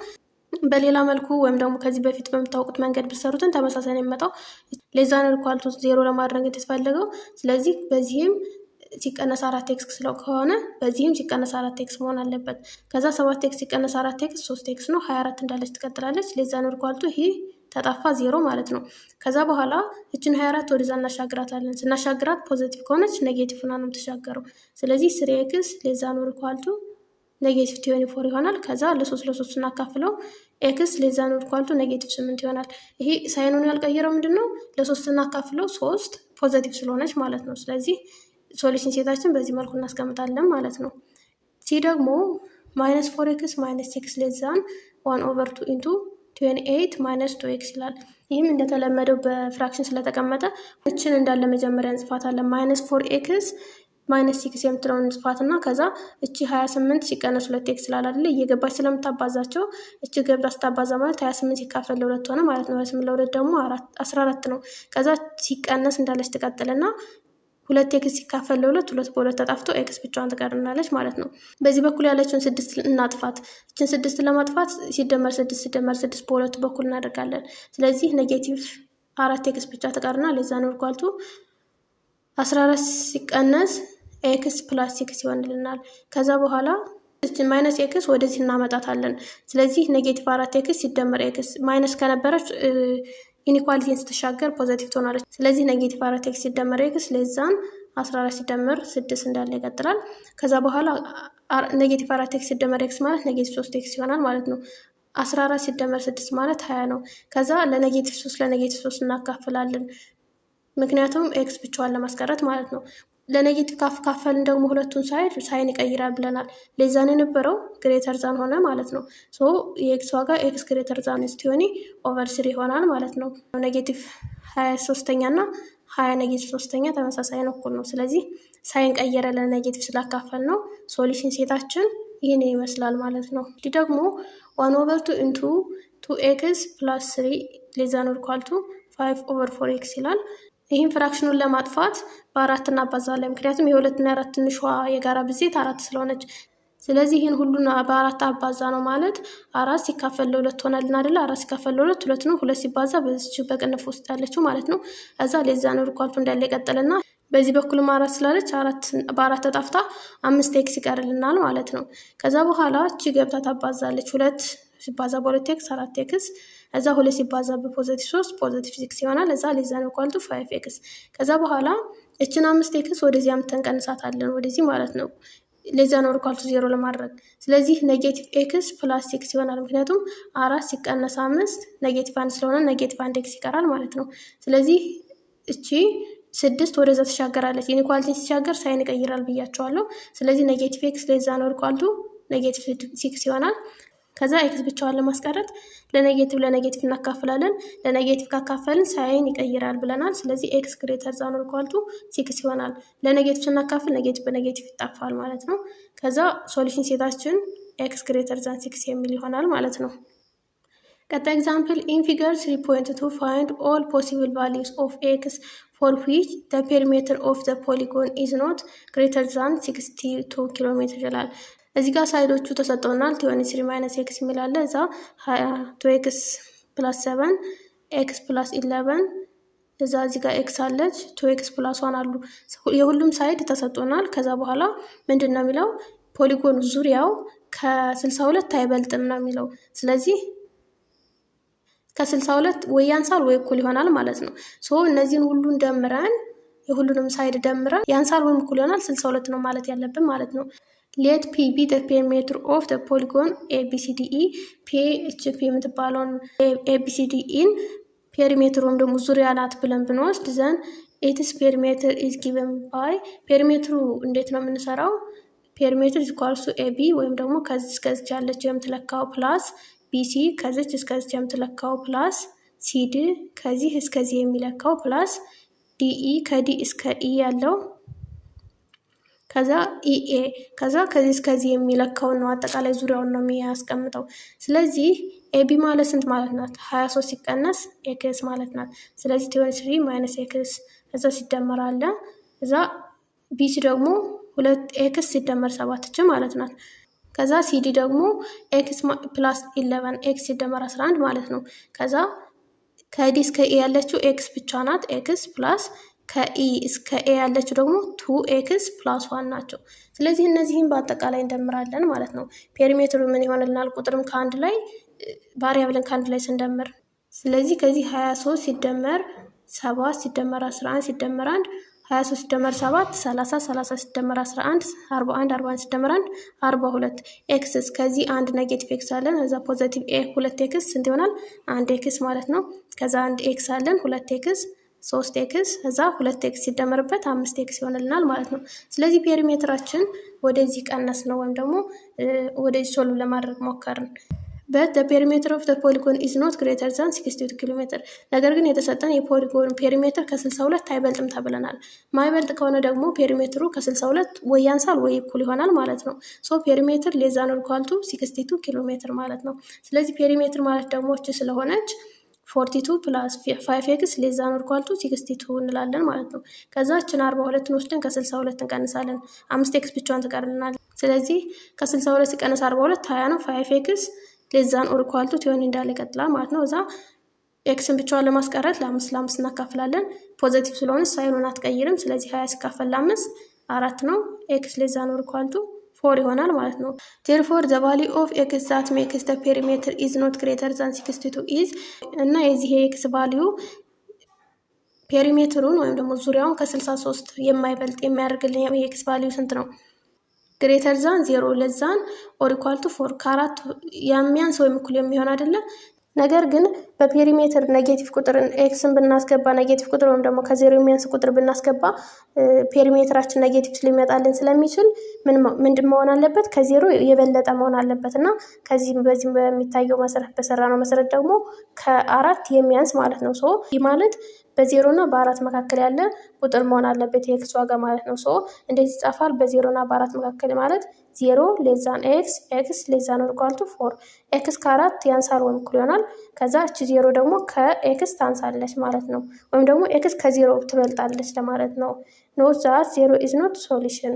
በሌላ መልኩ ወይም ደግሞ ከዚህ በፊት በምታውቁት መንገድ ብትሰሩትን ተመሳሳይ ነው የሚመጣው። ሌዛን ኳልቱ 0 ለማድረግ የተፈለገው። ስለዚህ በዚህም ሲቀነስ 4x ስለሆነ በዚህም ሲቀነስ 4x መሆን አለበት። ከዛ 7x ሲቀነስ 4x 3x ነው። 24 እንዳለች ትቀጥላለች። ሌዛን ኳልቱ ይሄ ተጣፋ 0 ማለት ነው። ከዛ በኋላ እችን 24 ወደዛ እናሻግራታለን። ስናሻግራት ፖዚቲቭ ከሆነች ኔጌቲቭ ሆና ነው የምትሻገረው። ስለዚህ 3x ሌዛን ኳልቱ ኔጌቲቭ 24 ይሆናል። ከዛ ለ3 ስናካፍለው ኤክስ ሌዛን ኳልቱ ኔጌቲቭ 8 ይሆናል። ይሄ ሳይኑን ያልቀየረው ምንድን ነው? ለ3 ስናካፍለው 3 ፖዘቲቭ ስለሆነች ማለት ነው። ስለዚህ ሶሉሽን ሴታችን በዚህ መልኩ እናስቀምጣለን ማለት ነው። ሲ ደግሞ -4x -6 ሌዛን 1/2 ኢንቱ 28 -2x ይላል። ይህም እንደተለመደው በፍራክሽን ስለተቀመጠ እችን እንዳለ መጀመሪያ እንጽፋታለን። -4x -6 የምትለውን እንጽፋት እና ከዛ እቺ 28 ሲቀነስ 2x ስላል አይደለ እየገባች ስለምታባዛቸው እቺ ገብታ ስታባዛ ማለት 28 ሲካፈል ለ2 ሆነ ማለት ነው። 28 ለ2 ደግሞ 14 ነው። ከዛ ሲቀነስ እንዳለች ትቀጥልና 2x ሲካፈል ለ2 2 በ2 ተጣፍቶ x ብቻዋን ትቀርናለች ማለት ነው። በዚህ በኩል ያለችውን 6 እናጥፋት። እችን 6 ለማጥፋት ሲደመር 6 በሁለቱ በኩል እናደርጋለን። ስለዚህ ኔጌቲቭ 4x ብቻ ትቀርና ሌዛን ኳልቱ 14 ሲቀነስ ኤክስ + 6 ይሆንልናል። ከዛ በኋላ እችን -ኤክስ ወደዚህ እናመጣታለን። ስለዚህ ኔጌቲቭ 4x ሲደመር ኤክስ ማይነስ ከነበረች ኢኒኳሊቲን ስትሻገር ፖዘቲቭ ትሆናለች። ስለዚህ ኔጌቲቭ 4x ሲደመር ኤክስ ሌዛን 14 ሲደመር 6 እንዳለ ይቀጥላል። ከዛ በኋላ ኔጌቲቭ 4x ሲደመር ኤክስ ማለት ኔጌቲቭ 3x ይሆናል ማለት ነው። 14 ሲደመር 6 ማለት 20 ነው። ከዛ ለኔጌቲቭ 3 እናካፍላለን። ምክንያቱም ኤክስ ብቻዋን ለማስቀረት ማለት ነው። ለኔጌቲቭ ካፈልን ደግሞ ሁለቱን ሳይን ይቀይራል ብለናል። ሌዛን የነበረው ግሬተር ዛን ሆነ ማለት ነው። ሶ የኤክስ ዋጋ ኤክስ ግሬተር ዛን ስቲሆኒ ኦቨር 3 ይሆናል ማለት ነው። ኔጌቲቭ 23ኛ እና 20 ኔጌቲቭ 3ኛ ተመሳሳይ ነው፣ እኩል ነው። ስለዚህ ሳይን ቀየረ ለኔጌቲቭ ስላካፈል ነው። ሶሉሽን ሴታችን ይህን ይመስላል ማለት ነው። ይህ ደግሞ 1/2 ኢንቱ 2x + 3 ሌዛን ኳልቱ 5/4x ይላል። ይህም ፍራክሽኑን ለማጥፋት በ4 እናባዛለን። ምክንያቱም የ2 እና 4 ትንሿ የጋራ ብዜት 4 ስለሆነች። ስለዚህ ይህን ሁሉን በ4 አባዛ ነው ማለት 4 ሲካፈል ለ2 ሆናልን አይደለ? 4 ሲካፈል ለ2 2 ነው። 2 ሲባዛ በዚች በቅንፍ ውስጥ ያለችው ማለት ነው። እዛ ሌዛን ኳልቱ እንዳለ ይቀጥልና በዚህ በኩልም 4 ስላለች በ4 ተጣፍታ 5x ይቀርልናል ማለት ነው። ከዛ በኋላ እቺ ገብታ ታባዛለች። 2 ሲባዛ በ2x 4x እዛ 2 ሲባዛ በፖዘቲቭ 3 ፖዘቲቭ 6 ይሆናል። እዛ ሌዛን ኳልቱ 5x ከዛ በኋላ እችን 5x ወደዚህ አምጥተን ቀንሳታለን፣ ወደዚህ ማለት ነው። ሌዛን ኳልቱ 0 ለማድረግ ስለዚህ ኔጌቲቭ ኤክስ + 6 ይሆናል። ምክንያቱም 4 ሲቀነስ 5 ኔጌቲቭ 1 ስለሆነ ኔጌቲቭ 1x ይቀራል ማለት ነው። ስለዚህ እቺ 6 ወደዛ ትሻገራለች። ኢኒኳሊቲን ሲሻገር ሳይን ይቀይራል ብያቸዋለሁ። ስለዚህ ኔጌቲቭ ኤክስ ሌዛን ኳልቱ ኔጌቲቭ 6 ይሆናል። ከዛ ኤክስ ብቻዋን ለማስቀረት ለኔጌቲቭ እናካፍላለን። ለኔጌቲቭ ካካፈልን ሳይን ይቀይራል ብለናል። ስለዚህ ኤክስ ግሬተር ዛን ኳልቱ 6 ይሆናል። ለኔጌቲቭ ስናካፍል ኔጌቲቭ በኔጌቲቭ ይጣፋል ማለት ነው። ከዛ ሶሉሽን ሴታችን ኤክስ ግሬተር ዛን 6 የሚል ይሆናል ማለት ነው። ቀጣይ ኤግዛምፕል ኢን ፊገር 3.2 ፋይንድ ኦል ፖሲብል ቫሊዩስ ኦፍ ኤክስ ፎር ዊች ዘ ፔሪሜትር ኦፍ ዘ ፖሊጎን ኢዝ ኖት ግሬተር ዛን 62 ኪሎ ሜትር ይላል። እዚህ ጋር ሳይዶቹ ተሰጠውናል። 23 - ኤክስ የሚላለ እዛ 2x + 7 ኤክስ + 11 እዛ እዚህ ጋር ኤክስ አለች 2x + 1 አሉ። የሁሉም ሳይድ ተሰጠውናል። ከዛ በኋላ ምንድን ነው የሚለው? ፖሊጎን ዙሪያው ከ62 አይበልጥም ነው የሚለው። ስለዚህ ከ62 ወይ ያንሳል ወይ እኩል ይሆናል ማለት ነው። ሶ እነዚህን ሁሉን ደምረን የሁሉንም ሳይድ ደምረን ያንሳል ወይም እኩል ይሆናል 62 ነው ማለት ያለብን ማለት ነው። ሌት ፒ ቢ ዘ ፔሪሜትር ኦፍ ዘ ፖሊጎን ኤቢሲዲኢ ፒ ኤች ፒ የምትባለውን ኤቢሲዲኢን ፔሪሜትር ወይም ደግሞ ዙሪያ ናት ብለን ብንወስድ ዘን ኢትስ ፔሪሜትር ኢዝ ጊቨን ባይ ፔሪሜትሩ እንዴት ነው የምንሰራው? ፔሪሜትር ኢኳልስ ቱ ኤቢ ወይም ደግሞ ከዚህ እስከዚህ ያለችው የምትለካው ፕላስ ቢሲ ከዚች እስከዚች የምትለካው ፕላስ ሲዲ ከዚህ እስከዚህ የሚለካው ፕላስ ዲኢ ከዲ እስከ ኢ ያለው ከዛ ኢኤ ከዛ ከዚህ እስከዚህ የሚለካውን ነው አጠቃላይ ዙሪያውን ነው የሚያስቀምጠው። ስለዚህ ኤቢ ማለት ስንት ማለት ናት? 23 ሲቀነስ ኤክስ ማለት ናት። ስለዚህ 23 ማይነስ ኤክስ እዛ ሲደመር አለ እዛ ቢሲ ደግሞ 2 ኤክስ ሲደመር 7 ማለት ናት። ከዛ ሲዲ ደግሞ ኤክስ ፕላስ 11 ኤክስ ሲደመር 11 ማለት ነው። ከዛ ከዲ እስከ ኤ ያለችው ኤክስ ብቻ ናት። ኤክስ ፕላስ ከኢ እስከ ኤ ያለችው ደግሞ 2 ኤክስ ፕላስ 1 ናቸው። ስለዚህ እነዚህን በአጠቃላይ እንደምራለን ማለት ነው። ፔሪሜትሩ ምን ይሆንልናል? ቁጥርም ከአንድ ላይ ቫሪያብልን ከአንድ ላይ ስንደምር ስለዚህ ከዚህ 23 ሲደመር 7 ሲደመር 11 ሲደመር 1 23 ሲደመር 7 30 30 ሲደመር 11 41 41 ሲደመር 1 42 ኤክስ ከዚህ አንድ ኔጌቲቭ ኤክስ አለን እዛ ፖዚቲቭ ኤ 2 ኤክስ ስንት ይሆናል? 1 ኤክስ ማለት ነው። ከዛ 1 ኤክስ አለን 2 ኤክስ 3 ኤክስ እዛ 2 ኤክስ ሲደመርበት 5 ኤክስ ይሆንልናል ማለት ነው። ስለዚህ ፔሪሜትራችን ወደዚህ ቀነስ ነው ወይም ደግሞ ወደዚህ ሶልቭ ለማድረግ ሞከርን። but the perimeter of the polygon is not greater than 62 ኪሎ ሜትር። ነገር ግን የተሰጠን የፖሊጎን ፔሪሜትር ከ62 አይበልጥም ተብለናል። ማይበልጥ ከሆነ ደግሞ ፔሪሜትሩ ከ62 ወይ ያንሳል ወይ እኩል ይሆናል ማለት ነው። ሶ ፔሪሜትር ሌዛ ነው ኢኳል ቱ 62 ኪሎ ሜትር ማለት ነው። ስለዚህ ፔሪሜትር ማለት ደግሞ እቺ ስለሆነች 42 ፕላስ 5x ሌዛ ነው ኢኳል ቱ 62 እንላለን ማለት ነው። ከዛችን 42ን ወስደን ከ62 እንቀንሳለን 5x ብቻዋን ትቀርልናል። ስለዚህ ከ62 ሲቀነስ 42 20 ነው። 5x ሌዛን ኦር ኢኳል ቱ ቲዮን እንዳለ ይቀጥላል ማለት ነው። እዛ ኤክስን ብቻዋን ለማስቀረት ለ5 እናካፍላለን። ፖዚቲቭ ስለሆነ ሳይኑን አትቀይርም። ስለዚህ 20 ሲካፈል ለ5 4 ነው። ኤክስ ሌዛን ኦር ኢኳል ቱ 4 ይሆናል ማለት ነው። therefore the value of x that makes the perimeter is not greater than 62 is እና የዚህ የኤክስ ቫልዩ ፔሪሜትሩን ወይም ደግሞ ዙሪያውን ከ63 የማይበልጥ የሚያደርግልን የኤክስ ቫልዩ ስንት ነው? ግሬተር ዛን 0 ለዛን ኦር ኢኳል ቱ 4 ከአራት የሚያንስ ወይም እኩል የሚሆን አይደለም። ነገር ግን በፔሪሜትር ኔጌቲቭ ቁጥርን ኤክስን ብናስገባ ኔጌቲቭ ቁጥር ወይም ደግሞ ከዜሮ የሚያንስ ቁጥር ብናስገባ ፔሪሜትራችን ኔጌቲቭ ሊመጣልን ስለሚችል ምንድን መሆን አለበት? ከዜሮ የበለጠ መሆን አለበት እና ከዚህ በዚህ በሚታየው መሰረት በሰራነው መሰረት ደግሞ ከአራት የሚያንስ ማለት ነው። ሶ ይህ ማለት በዜሮ እና በአራት መካከል ያለ ቁጥር መሆን አለበት የኤክስ ዋጋ ማለት ነው። ሶ እንደዚህ ይጻፋል። በዜሮ እና በአራት መካከል ማለት 0 ሌዛን ኤክስ ኤክስ ሌዛን ኢኳል ቱ 4 ኤክስ ከአራት ያንሳል ወይም እኩል ይሆናል። ከዛ እቺ 0 ደግሞ ከኤክስ ታንሳለች ማለት ነው። ወይም ደግሞ ኤክስ ከ0 ትበልጣለች ለማለት ነው። ኖት ዛት 0 ኢዝ ኖት ሶሉሽን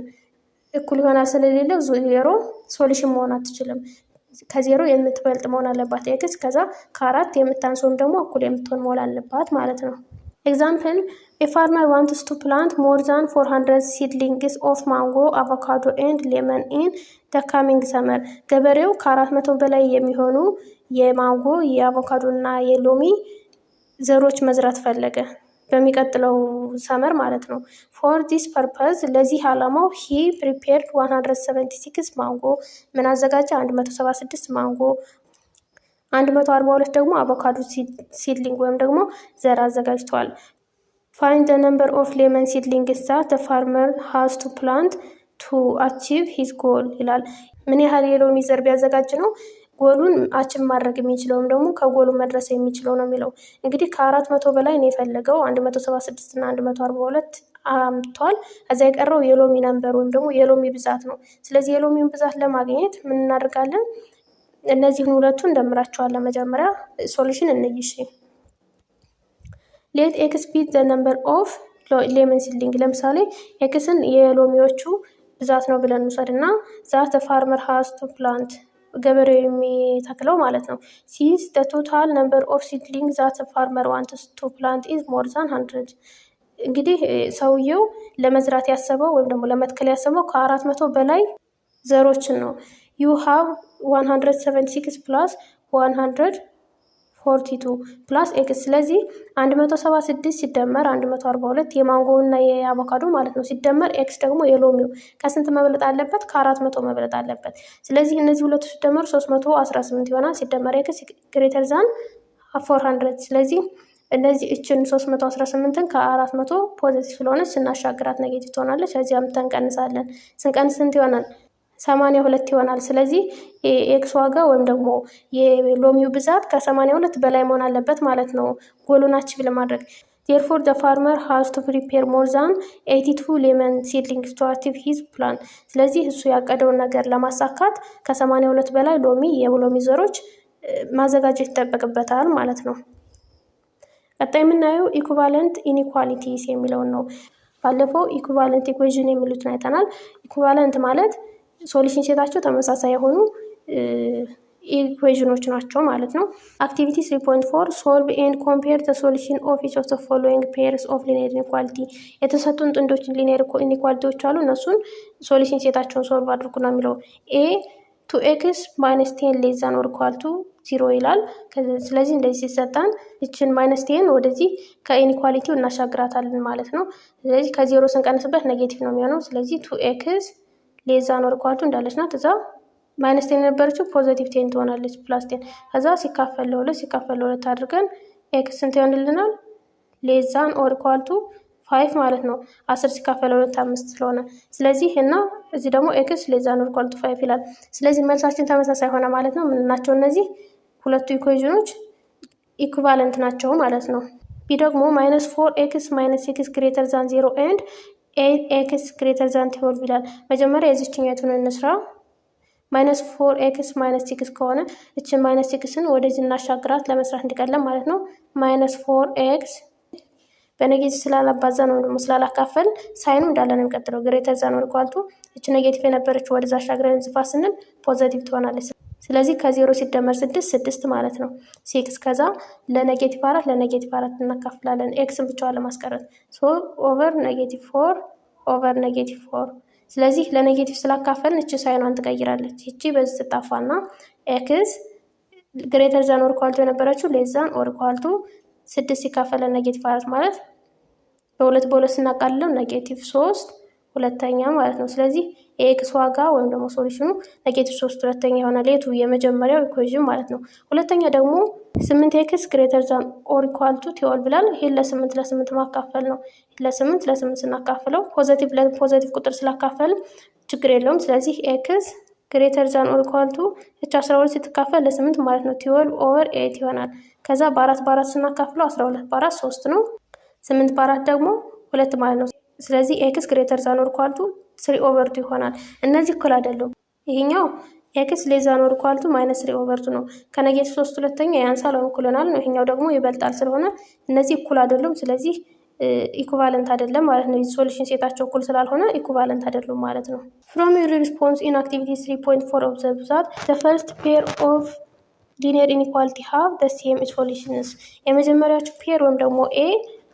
እኩል ይሆናል ስለሌለው 0 ሶሉሽን መሆን አትችልም። ከዜሮ የምትበልጥ መሆን አለባት ኤክስ። ከዛ ከአራት የምታንሰውም ደግሞ እኩል የምትሆን መሆን አለባት ማለት ነው። Example, a farmer wants to plant more than 400 seedlings of mango, avocado and lemon in the coming summer. ገበሬው ከ400 በላይ የሚሆኑ የማንጎ የአቮካዶ እና የሎሚ ዘሮች መዝራት ፈለገ በሚቀጥለው ሰመር ማለት ነው። for this purpose ለዚህ ዓላማው he prepared 176 ማንጎ ምን አዘጋጀ? 176 ማንጎ 142 ደግሞ አቮካዶ ሲድሊንግ ወይም ደግሞ ዘር አዘጋጅቷል። find the number of lemon seedlings that the farmer has to plant to achieve his goal ይላል። ምን ያህል የሎሚ ዘር ቢያዘጋጅ ነው ጎሉን አቺቭ ማድረግ የሚችለውም ደግሞ ከጎሉ መድረስ የሚችለው ነው የሚለው። እንግዲህ ከ400 በላይ ነው የፈለገው 176 እና 142 አምጥቷል። እዛ የቀረው የሎሚ ነምበር ወይም ደግሞ የሎሚ ብዛት ነው። ስለዚህ የሎሚውን ብዛት ለማግኘት ምን እናደርጋለን? እነዚህን ሁለቱን እንደምራቸዋለን። መጀመሪያ ሶሉሽን እንይሽ። ሌት ኤክስ ቢ ዘ ነምበር ኦፍ ሌመን ሲድሊንግ ለምሳሌ ኤክስን የሎሚዎቹ ብዛት ነው ብለን እንውሰድና ዛት ፋርመር ሃዝ ቱ ፕላንት ገበሬው የሚተክለው ማለት ነው። ሲንስ ዘ ቶታል ነምበር ኦፍ ሲድሊንግ ዛት ፋርመር ዋንትስ ቱ ፕላንት ኢዝ ሞር ዛን 100 እንግዲህ ሰውየው ለመዝራት ያሰበው ወይም ደግሞ ለመትከል ያሰበው ከ400 በላይ ዘሮችን ነው። you have 176 plus 142 plus x ስለዚህ 176 ሲደመር 142 የማንጎ እና የአቮካዶ ማለት ነው ሲደመር x ደግሞ የሎሚው ከስንት መብለጥ አለበት? ከ400 መብለጥ አለበት። ስለዚህ እነዚህ ሁለቱ ሲደመር 318 ይሆናል። ሲደመር x greater than 400 ስለዚህ እነዚህ እችን 318ን ከ400 ፖዚቲቭ ስለሆነች ስናሻግራት ኔጌቲቭ ትሆናለች። ከዚህ አምጥተን እንቀንሳለን። ስንቀንስ ስንት ይሆናል? 82 ይሆናል። ስለዚህ የኤክስ ዋጋ ወይም ደግሞ የሎሚው ብዛት ከ82 በላይ መሆን አለበት ማለት ነው ጎሉን አቺቭ ለማድረግ። ቴርፎር ዘ ፋርመር ሃዝ ቱ ፕሪፔር ሞር ዛን 82 ሌመን ሲድሊንግስ ቱ አቺቭ ሂዝ ፕላን። ስለዚህ እሱ ያቀደውን ነገር ለማሳካት ከ82 በላይ የሎሚ ዘሮች ማዘጋጀት ይጠበቅበታል ማለት ነው። ቀጣይ የምናየው ኢኩቫለንት ኢኒኳሊቲስ የሚለውን ነው። ባለፈው ኢኩቫለንት ኢኩዌዥን የሚሉትን አይተናል። ኢኩቫለንት ማለት ሶሉሽን ሴታቸው ተመሳሳይ የሆኑ ኢኩዌዥኖች ናቸው ማለት ነው። አክቲቪቲ 3.4 ሶልቭ ኤንድ ኮምፔር ዘ ሶሉሽን ኦፍ ኢች ኦፍ ዘ ፎሎዊንግ ፔርስ ኦፍ ሊኒየር ኢኒኳሊቲ። የተሰጡን ጥንዶች ሊኒየር ኢኒኳሊቲዎች አሉ። እነሱን ሶሉሽን ሴታቸውን ሶልቭ አድርጉ ነው የሚለው። ኤ 2x ማይነስ 10 ሌስ ዛን ኦር ኢኳል ቱ 0 ይላል። ስለዚህ እንደዚህ ሲሰጣን ይችን ማይነስ 10 ወደዚህ ከኢኒኳሊቲው እናሻግራታለን ማለት ነው። ስለዚህ ከዜሮ ስንቀንስበት ኔጌቲቭ ነው የሚሆነው። ስለዚህ 2x ሌስ ዛን ኦር ኢኳል ቱ እንዳለች ናት። እዛ ማይነስ 10 የነበረችው ፖዘቲቭ 10 ትሆናለች ፕላስ 10። ከዛ ሲካፈል ለ2 አድርገን ኤክስ ስንት ይሆንልናል? ሌስ ዛን ኦር ኢኳል ቱ 5 ማለት ነው። 10 ሲካፈል 2 5 ስለሆነ ስለዚህ እና እዚህ ደግሞ ኤክስ ሌስ ዛን ኦር ኢኳል ቱ 5 ይላል። ስለዚህ መልሳችን ተመሳሳይ ሆነ ማለት ነው። ምን ናቸው እነዚህ ሁለቱ ኢኩዌዥኖች? ኢኩቫለንት ናቸው ማለት ነው። ቢ ደግሞ ማይነስ 4x ማይነስ 6 ግሬተር ዛን 0 ኤንድ 8x ግሬተር ዛን 12 ይላል። መጀመሪያ የዚችኛቱን እንስራ። ማይነስ 4x ማይነስ 6 ከሆነ እችን ማይነስ 6ን ወደዚህ እናሻግራት ለመስራት እንዲቀለም ማለት ነው። ማይነስ 4x በኔጌቲቭ ስላላባዛ ነው ደግሞ ስላላካፈል ሳይኑ እንዳለ ነው የሚቀጥለው። ግሬተር ዛን ኦር ኢኳል ቱ እች ኔጌቲቭ የነበረችው ወደዛ አሻግረን እንጽፋ ስንል ፖዘቲቭ ትሆናለች። ስለዚህ ከዜሮ ሲደመር 6 ማለት ነው። 6 ከዛ ለኔጌቲቭ 4 እናካፍላለን ኤክስን ብቻዋን ለማስቀረት ኦቨር ኔጌቲቭ 4 ኦቨር ኔጌቲቭ 4። ስለዚህ ለኔጌቲቭ ስላካፈልን እቺ ሳይኗን ትቀይራለች። እቺ በዚህ ትጣፋና ኤክስ ግሬተር ዛን ኦር ኢኳል ቱ የነበረችው ሌስ ዛን ኦር ኢኳል ቱ 6 ሲካፈል ኔጌቲቭ 4 ማለት በሁለት ስናቃልለው ኔጌቲቭ 3 ሁለተኛ ማለት ነው። ስለዚህ የኤክስ ዋጋ ወይም ደግሞ ሶሉሽኑ ኔጌቲቭ 3 ሁለተኛ ይሆናል። የቱ የመጀመሪያው ኢኩዌዥን ማለት ነው። ሁለተኛ ደግሞ 8x ግሬተር ዛን ኦር ኢኳል ቱ 12 ብላል። ይሄን ለ8 ማካፈል ነው። ለ8 ስናካፍለው ፖዘቲቭ ለፖዘቲቭ ቁጥር ስላካፈል ችግር የለውም። ስለዚህ ኤክስ ግሬተር ዛን ኦር ኢኳል ቱ 12 ስትካፈል ለ8 ማለት ነው 12 ኦቨር 8 ይሆናል። ከዛ በ4 ስናካፍለው 12 በ4 3 ነው። 8 በ4 ደግሞ 2 ማለት ነው። ስለዚህ ኤክስ ግሬተር ዛን ኦር ኢኳል ቱ 3 ኦቨር 2 ይሆናል። እነዚህ እኩል አይደሉም። ይሄኛው ኤክስ ሌስ ዛን ኦር ኢኳል ቱ ማይነስ 3 ኦቨር 2 ነው። ከኔጌቲቭ 3 ሁለተኛ ያንሳል ወይም እኩል ይሆናል ነው። ይሄኛው ደግሞ ይበልጣል ስለሆነ እነዚህ እኩል አይደሉም። ስለዚህ ኢኩቫለንት አይደለም ማለት ነው። ሶሉሽን ሴታቸው እኩል ስላልሆነ ኢኩቫለንት አይደሉም ማለት ነው። ፍሮም ዩር ሪስፖንስ ኢን አክቲቪቲ 3.4 ኦብዘርቭ ዛት ዘ ፈርስት ፔር ኦፍ ሊኒየር ኢኒኳሊቲ ሃቭ ዘ ሴም ሶሉሽንስ። የመጀመሪያዎቹ ፔር ወይም ደግሞ ኤ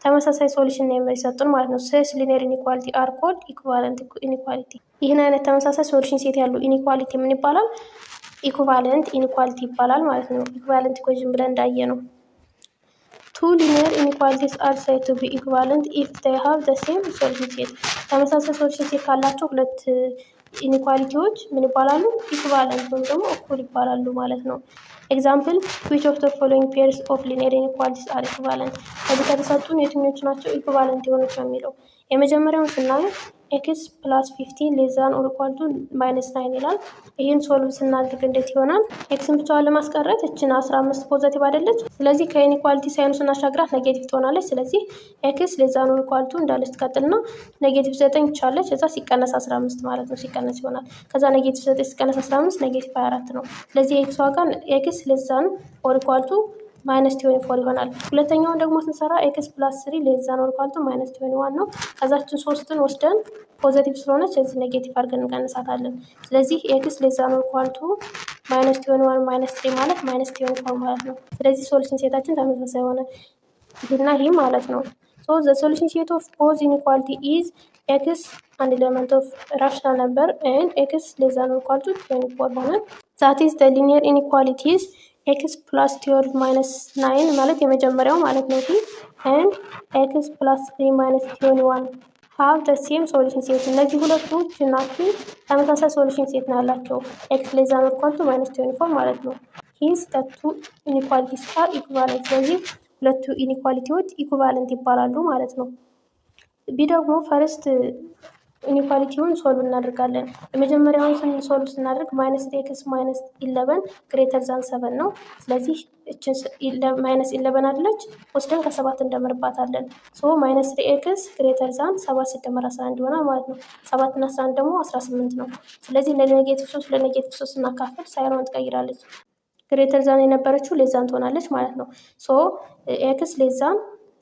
ተመሳሳይ ሶሉሽን ነው የሚሰጡን ማለት ነው። ስስ ሊኒየር ኢኒኳሊቲ አር ኮልድ ኢኩቫለንት ኢኒኳሊቲ። ይህን አይነት ተመሳሳይ ሶሉሽን ሴት ያሉ ኢኒኳሊቲ ምን ይባላል? ኢኩቫለንት ኢኒኳሊቲ ይባላል ማለት ነው። ኢኩቫለንት ኢኩዌሽን ብለን እንዳየ ነው። ቱ ሊኒየር ኢኒኳሊቲስ አር ሳይድ ቱ ቢ ኢኩቫለንት ኢፍ ዜይ ሃቭ ዘ ሴም ሶሉሽን ሴት። ተመሳሳይ ሶሉሽን ሴት ካላቸው ሁለት ኢኒኳሊቲዎች ምን ይባላሉ? ኢኩቫለንት ወይም ደግሞ እኩል ይባላሉ ማለት ነው። ኤግዛምፕል which of the following pairs of linear inequalities are equivalent? ከዚህ ከተሰጡን የትኞቹ ናቸው ኢኩቫለንት የሆኑት ነው የሚለው። የመጀመሪያውን ስናየው ኤክስ ፕላስ 15 ሌስ ዛን ኦር ኢኳል ቱ ማይነስ 9 ይላል። ይህን ሶልቭ ስናድርግ እንዴት ይሆናል? ኤክስን ብቻዋን ለማስቀረት እችን 15 ፖዘቲቭ አይደለች። ስለዚህ ከኢኒኳሊቲ ሳይኑ ስናሻግራት ኔጌቲቭ ትሆናለች። ስለዚህ ኤክስ ሌስ ዛን ኦር ኢኳል ቱ እንዳለች ትቀጥልና ኔጌቲቭ 9 ትቻለች። እዛ ሲቀነስ 15 ማለት ነው። ሲቀነስ ይሆናል። ከዛ ኔጌቲቭ 9 ሲቀነስ 15 ኔጌቲቭ 24 ነው። ስለዚህ ኤክስ ዋጋ ኤክስ ሌስ ዛን ኦር ኢኳል ቱ ማይነስ 24 ይሆናል። ሁለተኛውን ደግሞ ስንሰራ ኤክስ ፕላስ 3 ሌስ ዛን ኦር ኢኳል ቱ ማይነስ 21 ነው። ከዛችን 3ን ወስደን ፖዘቲቭ ስለሆነች እዚህ ኔጌቲቭ አድርገን እንቀንሳታለን። ስለዚህ ኤክስ ሌስ ዛን ኦር ኢኳል ቱ ማይነስ 21 ማይነስ 3 ማለት ማይነስ 24 ማለት ነው። ስለዚህ ሶሉሽን ሴታችን ተመሳሳይ ሆነ ይሄና ይሄ ማለት ነው። ሶ ዘ ሶሉሽን ሴት ኦፍ ቦዝ ኢኒኳሊቲ ኢዝ ኤክስ አንድ ኤሌመንት ኦፍ ራሽናል ነምበር ኤንድ ኤክስ ሌስ ዛን ኦር ኢኳል ቱ 24 ሆነ። ዛት ኢዝ ዘ ሊኒየር ኢኒኳሊቲስ ኤክስ ፕላስ 12 ማይነስ 9 ማለት የመጀመሪያው ማለት ነው። ኤንድ ኤክስ ፕላስ 3 ማይነስ 21 ሃቭ ዘ ሴም ሶሉሽን ሴት። እነዚህ ሁለቱ ናቸው ተመሳሳይ ሶሉሽን ሴት ነው ያላቸው። ኤክስ ሌስ ዛን ኦር ኢኳል ቱ ማይነስ 24 ማለት ነው። ሂንስ ዘ ቱ ኢኒኳሊቲስ አር ኢኩቫለንት። ስለዚህ ሁለቱ ኢኒኳሊቲዎች ኢኩቫለንት ይባላሉ ማለት ነው። ቢ ደግሞ ፈርስት ኢኒኳሊቲውን ሶልቭ እናደርጋለን። የመጀመሪያውን ሶልቭ ስናደርግ -3x -11 ግሬተር ዛን 7 ነው። ስለዚህ እችን -11 አለች ወስደን ከ7 እንደምርባታለን። -3x ግሬተር ዛን 7 ሲደመር 11 ይሆናል ማለት ነው። 7 እና 11 ደግሞ 18 ነው። ስለዚህ ለኔጌቲቭ 3 ለኔጌቲቭ 3 ስናካፍል ሳይኗን ትቀይራለች። ግሬተር ዛን የነበረችው ሌዛን ትሆናለች ማለት ነው። ኤክስ ሌዛን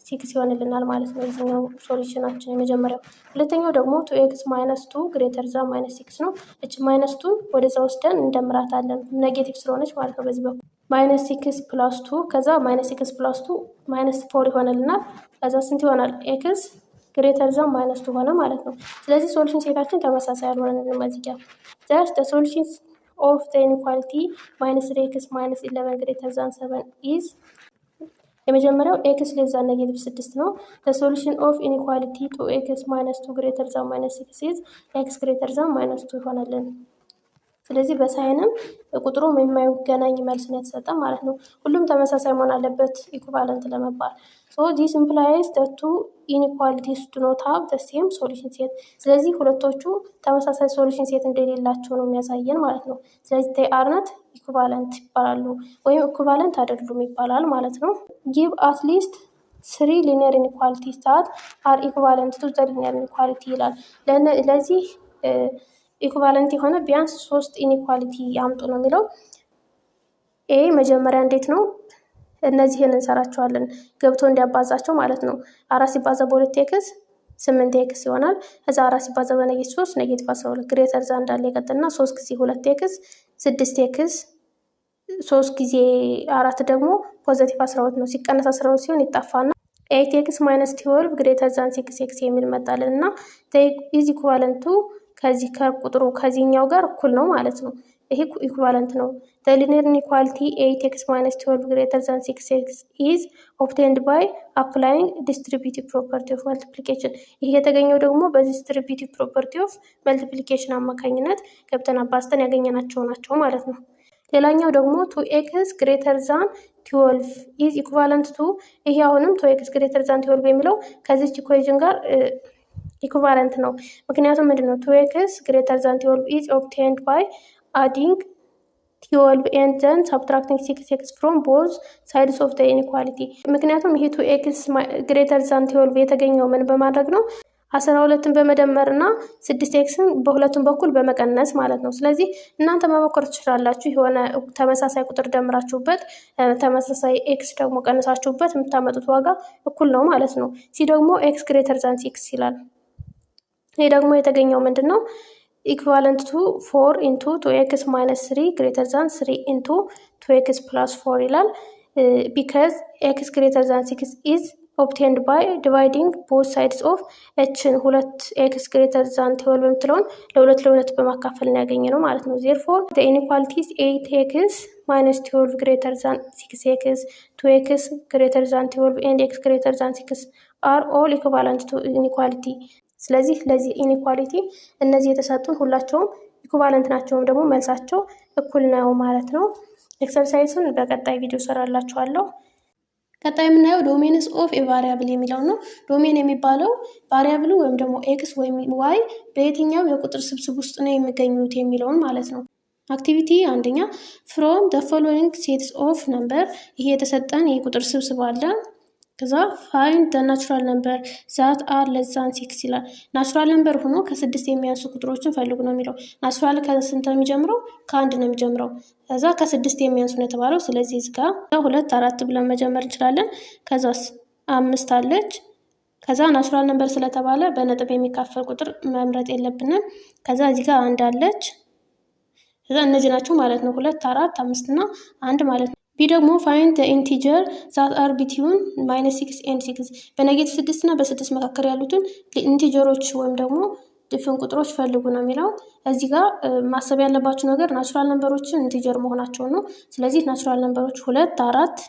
6 ይሆንልናል ማለት ነው። የዚህኛው ሶሉሽናችን የመጀመሪያው። ሁለተኛው ደግሞ 2x -2 ግሬተር ዛን -6 ነው። እች -2 ወደዛ ወስደን እንደምራታለን ኔጌቲቭ ስለሆነች ማለት ነው። በዚህ በኩል -6 + 2 ከዛ -6 + 2 -4 ይሆንልናል። ከዛ ስንት ይሆናል? ኤክስ ግሬተር ዛን -2 ሆነ ማለት ነው። ስለዚህ ሶሉሽን ሴታችን ተመሳሳይ አልሆነልንም እዚህ ጋር ጀስት ሶሉሽን of the inequality -3x -11 greater than 7 is የመጀመሪያው x less than -6 ነው። the solution of inequality 2x -2 greater than -6 is x greater than -2 ይሆናልን። ስለዚህ በሳይንም ቁጥሩም የማይገናኝ መልስ ነው የተሰጠ ማለት ነው። ሁሉም ተመሳሳይ መሆን አለበት ኢኩቫለንት ለመባል። this implies the two inequalities do not have the same solution set። ስለዚህ ሁለቶቹ ተመሳሳይ ሶሉሽን ሴት እንደሌላቸው ነው የሚያሳየን ማለት ነው። ስለዚህ they are not equivalent ይባላሉ ወይም ኢኩቫለንት አይደሉም ይባላል ማለት ነው። give at least 3 linear inequalities that are equivalent to the linear inequality ይላል። ለዚህ ኢኩቫለንት የሆነ ቢያንስ 3 ኢኒኳሊቲ ያምጡ ነው የሚለው። መጀመሪያ እንዴት ነው እነዚህን እንሰራቸዋለን ገብቶ እንዲያባዛቸው ማለት ነው። 4 ሲባዛ በ2x 8x ይሆናል። ከዛ 4 ሲባዛ በ-3 -12 ግሬተር ዛን እንዳለ ይቀጥልና 3 ጊዜ 2x 6x 3 ጊዜ 4 ደግሞ ፖዚቲቭ 12 ነው። ሲቀነስ 12 ሲሆን ይጣፋና 8x -12 ግሬተር ዛን 6x የሚል መጣልን እና ኢዝ ኢኩቫለንቱ ከዚህ ከቁጥሩ ከዚህኛው ጋር እኩል ነው ማለት ነው። ይሄ ኢኩቫለንት ነው። the linear inequality 8x -12 greater than 6x is obtained by applying distributive property of multiplication። ይሄ የተገኘው ደግሞ በዚህ distributive property of multiplication አማካኝነት ገብተን አባዝተን ያገኘናቸው ናቸው ማለት ነው። ሌላኛው ደግሞ 2x greater than 12 is equivalent to ይሄ አሁንም 2x greater than 12 የሚለው ከዚች ኢኩዌሽን ጋር ኢኩቫለንት ነው። ምክንያቱም ምንድነው 2x greater than 12 is obtained by adding 12 and then subtracting 6x from both sides of the inequality። ምክንያቱም ይሄ 2x greater than 12 የተገኘው ምን በማድረግ ነው? 12ን በመደመር እና 6xን በሁለቱም በኩል በመቀነስ ማለት ነው። ስለዚህ እናንተ መሞከር ትችላላችሁ። የሆነ ተመሳሳይ ቁጥር ደምራችሁበት ተመሳሳይ ኤክስ ደግሞ ቀንሳችሁበት የምታመጡት ዋጋ እኩል ነው ማለት ነው። ሲ ደግሞ x greater than 6 ይላል። ይሄ ደግሞ የተገኘው ምንድን ነው? ኢኩቫለንት ቱ 4 ኢንቱ 2x -3 ግሬተር ዛን 3 ኢንቱ 2x + 4 ይላል። ቢካዝ x greater than 6 ኢዝ ኦብቴንድ ባይ ዲቫይዲንግ ቦት ሳይድስ ኦፍ እችን 2x greater than 12 የምትለውን ለ2 በማካፈል ነው ያገኘ ነው ማለት ነው። ዜርፎር the inequalities 8x -12 greater than 6x 2x greater than 12 and x greater than 6 are all equivalent to inequality። ስለዚህ ለዚህ ኢኒኳሊቲ እነዚህ የተሰጡን ሁላቸውም ኢኩቫለንት ናቸውም ደግሞ መልሳቸው እኩል ነው ማለት ነው። ኤክሰርሳይሱን በቀጣይ ቪዲዮ ሰራላችኋለሁ። ቀጣይ የምናየው ዶሜንስ ኦፍ ኤ ቫሪያብል የሚለው ነው። ዶሜን የሚባለው ቫሪያብሉ ወይም ደግሞ ኤክስ ወይም ዋይ በየትኛው የቁጥር ስብስብ ውስጥ ነው የሚገኙት የሚለውን ማለት ነው። አክቲቪቲ አንደኛ ፍሮም the following sets of number ይሄ የተሰጠን የቁጥር ስብስብ አለ። ከዛ find the natural number that are less than 6 ይላል። ናቹራል ነምበር ሆኖ ከ6 የሚያንሱ ቁጥሮችን ፈልጉ ነው የሚለው። ናቹራል ከስንት ነው የሚጀምረው? ከ1 ነው የሚጀምረው። ከዛ ከ6 የሚያንሱ ነው የተባለው። ስለዚህ እዚህ ጋር 2 4 ብለን መጀመር እንችላለን። ከዛስ 5 አለች። ከዛ ናቹራል ነምበር ስለተባለ በነጥብ የሚካፈል ቁጥር መምረጥ የለብንም። ከዛ እዚህ ጋር 1 አለች። ከዛ እነዚህ ናቸው ማለት ነው 2 4 5 እና 1 ማለት ነው። ቢ ደግሞ find the integer that are between -6 and 6 በኔጌቲቭ 6 እና በ6 መካከል ያሉትን ኢንቲጀሮች ወይም ደግሞ ድፍን ቁጥሮች ፈልጉ ነው የሚለው። እዚህ ጋር ማሰብ ያለባችሁ ነገር ናቹራል ነምበሮችን ኢንቲጀር መሆናቸው ነው። ስለዚህ ናቹራል ነምበሮች 2 4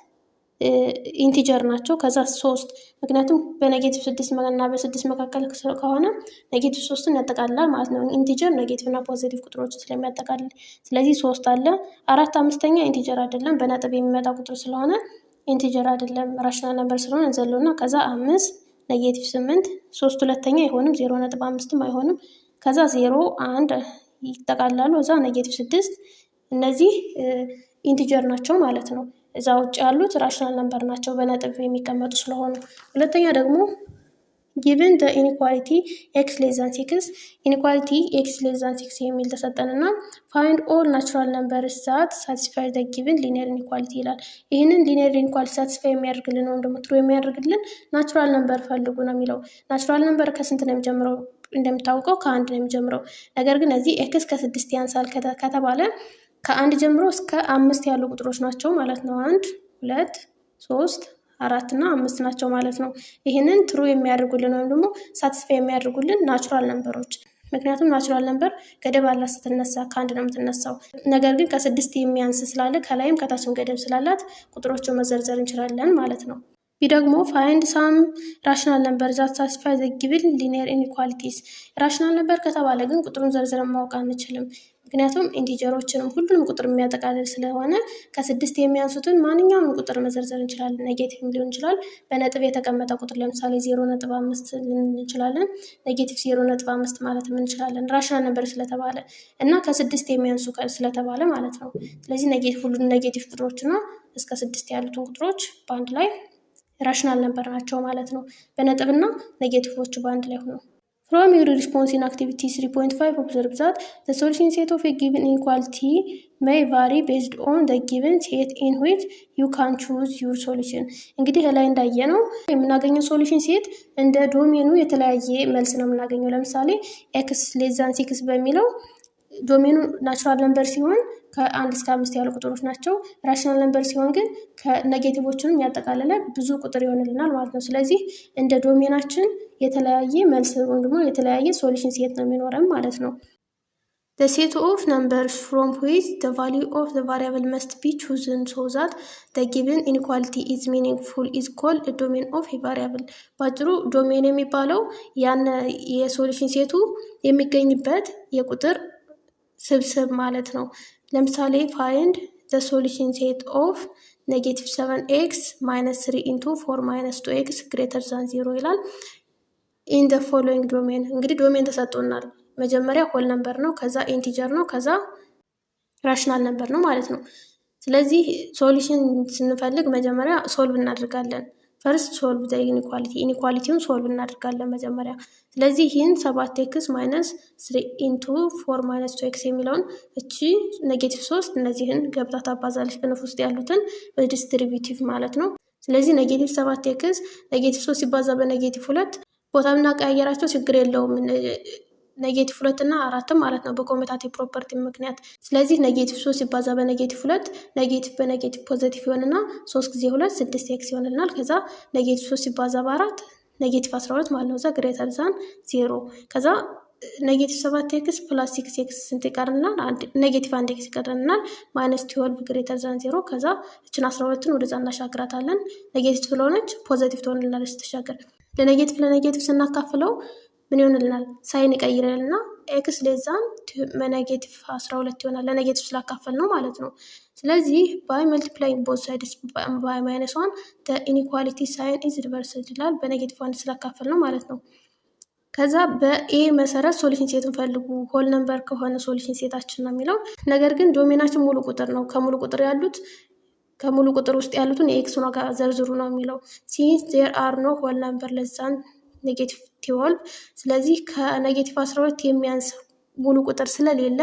ኢንቲጀር ናቸው። ከዛ 3 ምክንያቱም በኔጌቲቭ 6 እና በ6 መካከል ከሆነ ኔጌቲቭ 3ን ያጠቃልላል ማለት ነው። ኢንቲጀር ኔጌቲቭ እና ፖዚቲቭ ቁጥሮችን ስለሚያጠቃልል ስለዚህ 3 አለ። 4 5ኛ ኢንቲጀር አይደለም በነጥብ የሚመጣ ቁጥር ስለሆነ ኢንቲጀር አይደለም ራሽናል ነምበር ስለሆነ እንዘለውና ከዛ 5 -8 3 ሁለተኛ አይሆንም 0.5ም አይሆንም። ከዛ 0 1 ይጠቃላሉ እዛ -6 እነዚህ ኢንቲጀር ናቸው ማለት ነው። እዛ ውጭ ያሉት ራሽናል ነምበር ናቸው በነጥብ የሚቀመጡ ስለሆኑ። ሁለተኛ ደግሞ given the inequality x less than 6 inequality x less than 6 የሚል ተሰጠንና find all natural numbers that satisfy the given linear inequality ይላል። ይህንን linear inequality satisfy የሚያደርግልን ወይም ደግሞ true የሚያደርግልን ናቹራል ነምበር ፈልጉ ነው የሚለው። ናቹራል ነምበር ከስንት ነው የሚጀምረው? እንደምታውቀው ከአንድ ነው የሚጀምረው። ነገር ግን እዚህ ኤክስ ከ6 ያንሳል ከተባለ ከአንድ ጀምሮ እስከ 5 ያሉ ቁጥሮች ናቸው ማለት ነው። 1 2 3 4 እና 5 ናቸው ማለት ነው። ይህንን ትሩ የሚያደርጉልን ወይም ደግሞ ሳቲስፋይ የሚያደርጉልን ናቹራል ነምበሮች። ምክንያቱም ናቹራል ነምበር ገደብ አላት ስትነሳ ከአንድ ነው የምትነሳው። ነገር ግን ከ6 የሚያንስ ስላለ ከላይም ከታችም ገደብ ስላላት ቁጥሮቹን መዘርዘር እንችላለን ማለት ነው። ቢ ደግሞ find some rational number that satisfy the given linear inequalities ራሽናል ነምበር ከተባለ ግን ቁጥሩን ዘርዝረን ማወቅ አንችልም። ምክንያቱም ኢንቲጀሮችንም ሁሉንም ቁጥር የሚያጠቃልል ስለሆነ ከ6 የሚያንሱትን ማንኛውንም ቁጥር መዘርዘር እንችላለን። ኔጌቲቭ ሊሆን ይችላል፣ በነጥብ የተቀመጠ ቁጥር ለምሳሌ 0.5 እንችላለን፣ ኔጌቲቭ 0.5 ማለት እንችላለን ራሽናል ነምበር ስለተባለ እና ከ6 የሚያንሱ ስለተባለ ማለት ነው። ስለዚህ ሁሉንም ኔጌቲቭ ቁጥሮችና እስከ 6 ያሉትን ቁጥሮች በአንድ ላይ ራሽናል ነምበር ናቸው ማለት ነው። በነጥብና ኔጌቲቮቹ በአንድ ላይ ሆነው From your response in activity 3.5 observe that the solution set of a given inequality may vary based on the given set in which you can choose your solution እንግዲህ ላይ እንዳየነው የምናገኘው ሶሉሽን ሴት እንደ ዶሜኑ የተለያየ መልስ ነው የምናገኘው። ለምሳሌ x less than 6 በሚለው ዶሜኑ ናቹራል ነምበር ሲሆን ከ1 እስከ 5 ያሉ ቁጥሮች ናቸው። ራሽናል ነምበር ሲሆን ግን ከኔጌቲቮችንም ያጠቃለለ ብዙ ቁጥር ይሆንልናል ማለት ነው። ስለዚህ እንደ ዶሜናችን የተለያየ መልስ ወይም ደግሞ የተለያየ ሶሉሽን ሴት ነው የሚኖረን ማለት ነው። The set of numbers from which the value of the variable must be chosen so that the given inequality is meaningful is called a domain of a variable። ባጭሩ ዶሜን የሚባለው ያን የሶሉሽን ሴቱ የሚገኝበት የቁጥር ስብስብ ማለት ነው። ለምሳሌ find the solution set of -7x - 3 into 4 - 2x greater than 0 ይላል። in the following domain እንግዲህ ዶሜን ተሰጥቶናል። መጀመሪያ ሆል ነምበር ነው፣ ከዛ ኢንቲጀር ነው፣ ከዛ ራሽናል ነምበር ነው ማለት ነው። ስለዚህ ሶሉሽን ስንፈልግ መጀመሪያ ሶልቭ እናደርጋለን። ፈርስት ሶልቭ ዘ ኢኒኳሊቲውን ሶልቭ እናደርጋለን መጀመሪያ። ስለዚህ ይህን 7x - 3 into 4 - 2x የሚለውን እቺ -3 እነዚህን ገብታ ታባዛለች በንፍ ውስጥ ያሉትን በዲስትሪቢዩቲቭ ማለት ነው። ስለዚህ -7x -3 ሲባዛ በ-2 ቦታ ብናቀያየራቸው ችግር የለውም። -2 እና 4 ማለት ነው በኮሜታቲቭ ፕሮፐርቲ ምክንያት። ስለዚህ -3 ሲባዛ በ-2 ኔጌቲቭ በኔጌቲቭ ፖዚቲቭ ይሆንና 3 ጊዜ 2 6x ይሆንልናል። ከዛ -3 ሲባዛ በ4 -12 ማለት ነው። እዛ ግሬተር ዛን 0 ከዛ -7x + 6x ስንት ይቀርናል? -1x ይቀርናል። -12 ግሬተር ዛን 0 ከዛ እችን 12ን ወደዛ እናሻግራታለን። ኔጌቲቭ ስለሆነች ፖዚቲቭ ትሆንልናለች ስትሻገር። ለኔጌቲቭ ስናካፍለው ምን ይሆንልናል? ሳይን ይቀይርልና ኤክስ ሌዛን -12 ይሆናል። ለኔጌቲቭ ስላካፈል ነው ማለት ነው። ስለዚህ ባይ መልቲፕላይንግ ቦዝ ሳይድስ ባይ -1 the inequality sign is reversed ይላል። በኔጌቲቭ 1 ስላካፈል ነው ማለት ነው። ከዛ በኤ መሰረት ሶሉሽን ሴትን ፈልጉ። ሆል ነምበር ከሆነ ሶሉሽን ሴታችን ነው የሚለው። ነገር ግን ዶሜናችን ሙሉ ቁጥር ነው። ከሙሉ ቁጥር ውስጥ ያሉትን የኤክስን ዋጋ ዘርዝሩ ነው የሚለው። since there are no whole number less than -12 ስለዚህ ከ-12 የሚያንስ ሙሉ ቁጥር ስለሌለ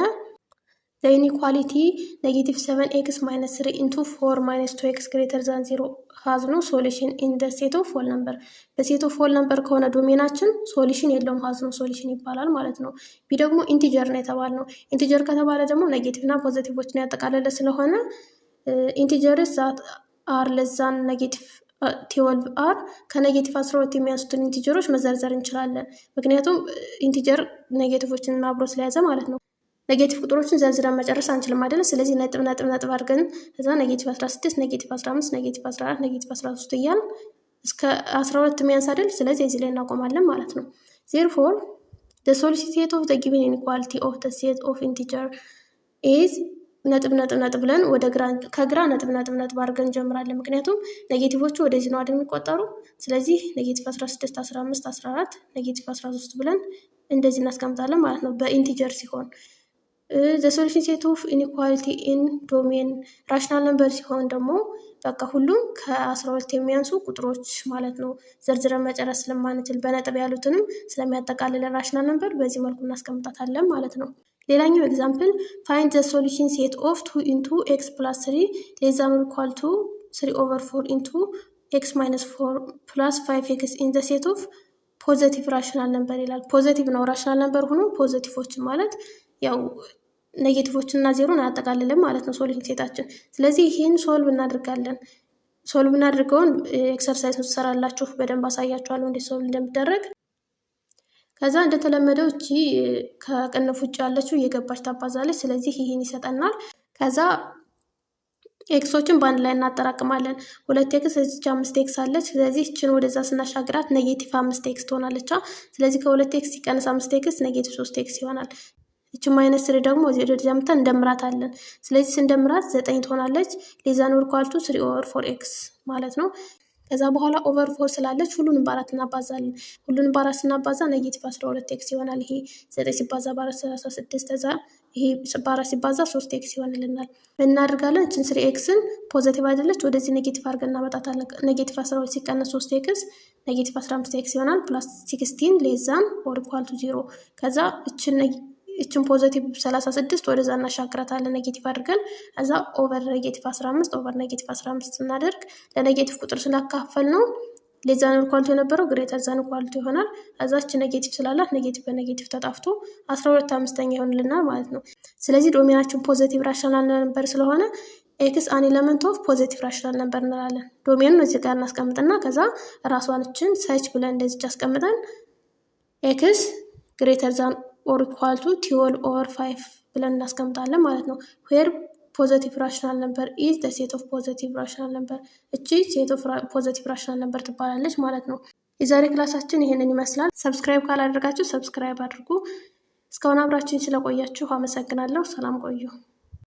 the inequality -7x - 3 into 4 - 2x greater than 0 has no solution in the set of whole number በሴት ኦፍ ሆል ነምበር ከሆነ ዶሜናችን ሶሉሽን የለውም፣ has no solution ይባላል ማለት ነው። ቢ ደግሞ ኢንቲጀር ነው የተባልነው። ኢንቲጀር ከተባለ ደግሞ ኔጌቲቭ እና ፖዚቲቮችን ያጠቃለለ ስለሆነ ኢንቲጀርስ that are less than -12 are ከ-12 የሚያንሱትን ኢንቲጀሮች መዘርዘር እንችላለን። ምክንያቱም ኢንቲጀር ኔጌቲቮችን አብሮ ስለያዘ ማለት ነው። ኔጌቲቭ ቁጥሮችን ዘርዝረን መጨረስ አንችልም አይደል? ስለዚህ ነጥብ አድርገን እዛ -16 -15 -14 -13 እያልን እስከ 12 የሚያንስ አይደል? ስለዚህ እዚህ ላይ እናቆማለን ማለት ነው። therefore the solution set of the given inequality of the set of integer is ነጥብ ነጥብ ነጥብ ብለን ከግራ ነጥብ ነጥብ ነጥብ አድርገን እንጀምራለን። ምክንያቱም ኔጌቲቮቹ ወደዚህ ነው አይደል የሚቆጠሩ። ስለዚህ ኔጌቲቭ 16፣ 15፣ 14፣ ኔጌቲቭ 13 ብለን እንደዚህ እናስቀምጣለን ማለት ነው በኢንቲጀር ሲሆን። ዘ ሶሉሽን ሴት ኦፍ ኢንኢኳሊቲ ኢን ዶሜን ራሽናል ነምበር ሲሆን ደግሞ በቃ ሁሉም ከ12 የሚያንሱ ቁጥሮች ማለት ነው። ዘርዝረን መጨረስ ስለማንችል በነጥብ ያሉትንም ስለሚያጠቃልለን ራሽናል ነምበር በዚህ መልኩ እናስቀምጣታለን ማለት ነው። ሌላኛው ኤግዛምፕል ፋይንድ ዘ ሶሉሽን ሴት ኦፍ 2 ኢንቱ ኤክስ ፕላስ 3 ሌስ ዛን ኦር ኢኳል ቱ 3/4 ኢንቱ ኤክስ ማይነስ 4 ፕላስ 5 ኤክስ ኢን ዘ ሴት ኦፍ ፖዘቲቭ ራሽናል ነምበር ይላል። ፖዘቲቭ ነው ራሽናል ነምበር ሆኖ ፖዘቲቮችን ማለት ያው ኔጌቲቮችን እና ዜሮን አያጠቃልልም ማለት ነው ሶሉሽን ሴታችን። ስለዚህ ይህን ሶልቭ እናድርጋለን። ሶልቭ እናድርገውን ኤክሰርሳይዝ ትሰራላችሁ፣ በደንብ አሳያችኋለሁ እንዴት ሶልቭ እንደሚደረግ። ከዛ እንደተለመደው እቺ ከቅንፍ ውጭ ያለችው እየገባች ታባዛለች። ስለዚህ ይህን ይሰጠናል። ከዛ ኤክሶችን በአንድ ላይ እናጠራቅማለን። 2 ኤክስ እዚች 5 ኤክስ አለች። ስለዚህ እችን ወደዛ ስናሻግራት ኔጌቲቭ 5 ኤክስ ትሆናለች። ስለዚህ ከ2 ኤክስ ሲቀንስ 5 ኤክስ ኔጌቲቭ 3 ኤክስ ይሆናል። እች ማይነስ 3 ደግሞ ወደዚያ መተን እንደምራታለን። ስለዚህ ስንደምራት 9 ትሆናለች። ሌስ ዛን ኦር ኢኳል ቱ 3/4 ኤክስ ማለት ነው። ከዛ በኋላ ኦቨር 4 ስላለች ሁሉንም በ4 እናባዛለን። ሁሉንም በ4 ስናባዛ ኔጌቲቭ 12 ኤክስ ይሆናል። ይሄ 9 ሲባዛ በ4 36፣ ከዛ ይሄ በ4 ሲባዛ 3 ኤክስ ይሆንልናል። እናድርጋለን እችን 3 ኤክስን ፖዘቲቭ አይደለች ወደዚህ ኔጌቲቭ አድርገን እናመጣታለን። ኔጌቲቭ 12 ሲቀነስ 3 ኤክስ ኔጌቲቭ 15 ኤክስ ይሆናል። ፕላስ 16 ሌስ ዛን ኦር ኢኳል ቱ 0። ከዛ እችን ፖዘቲቭ 36 ወደዛ እናሻግራታለን ኔጌቲቭ አድርገን። እዛ ኦቨር ኔጌቲቭ 15 ኦቨር ኔጌቲቭ 15 እናደርግ ለኔጌቲቭ ቁጥር ስላካፈል ነው ሌስ ዛን ኦር ኢኳል ቱ የነበረው ግሬተር ዛን ኢኳል ቱ ይሆናል። እዛች ኔጌቲቭ ስላላት ኔጌቲቭ በኔጌቲቭ ተጣፍቶ 12/5 ይሆንልናል ማለት ነው። ስለዚህ ዶሜናችን ፖዘቲቭ ራሽናል ነምበር ስለሆነ ኤክስ አን ኤለመንት ኦፍ ፖዘቲቭ ራሽናል ነምበር እንላለን። ዶሜኑን እዚህ ጋር እናስቀምጥና ከዛ ራሷንችን ሰች ብለን እንደዚች አስቀምጠን ኤክስ ግሬተር ዛን ኦር ኢኳል ቱ 12/5 ብለን እናስቀምጣለን ማለት ነው። ዌር ፖዘቲቭ ራሽናል ነምበር ኢዝ ዘ ሴት ኦፍ ፖዘቲቭ ራሽናል ነምበር። እቺ ሴት ኦፍ ፖዘቲቭ ራሽናል ነምበር ትባላለች ማለት ነው። የዛሬ ክላሳችን ይሄንን ይመስላል። ሰብስክራይብ ካላደረጋችሁ ሰብስክራይብ አድርጉ። እስካሁን አብራችሁኝ ስለቆያችሁ አመሰግናለሁ። ሰላም ቆዩ።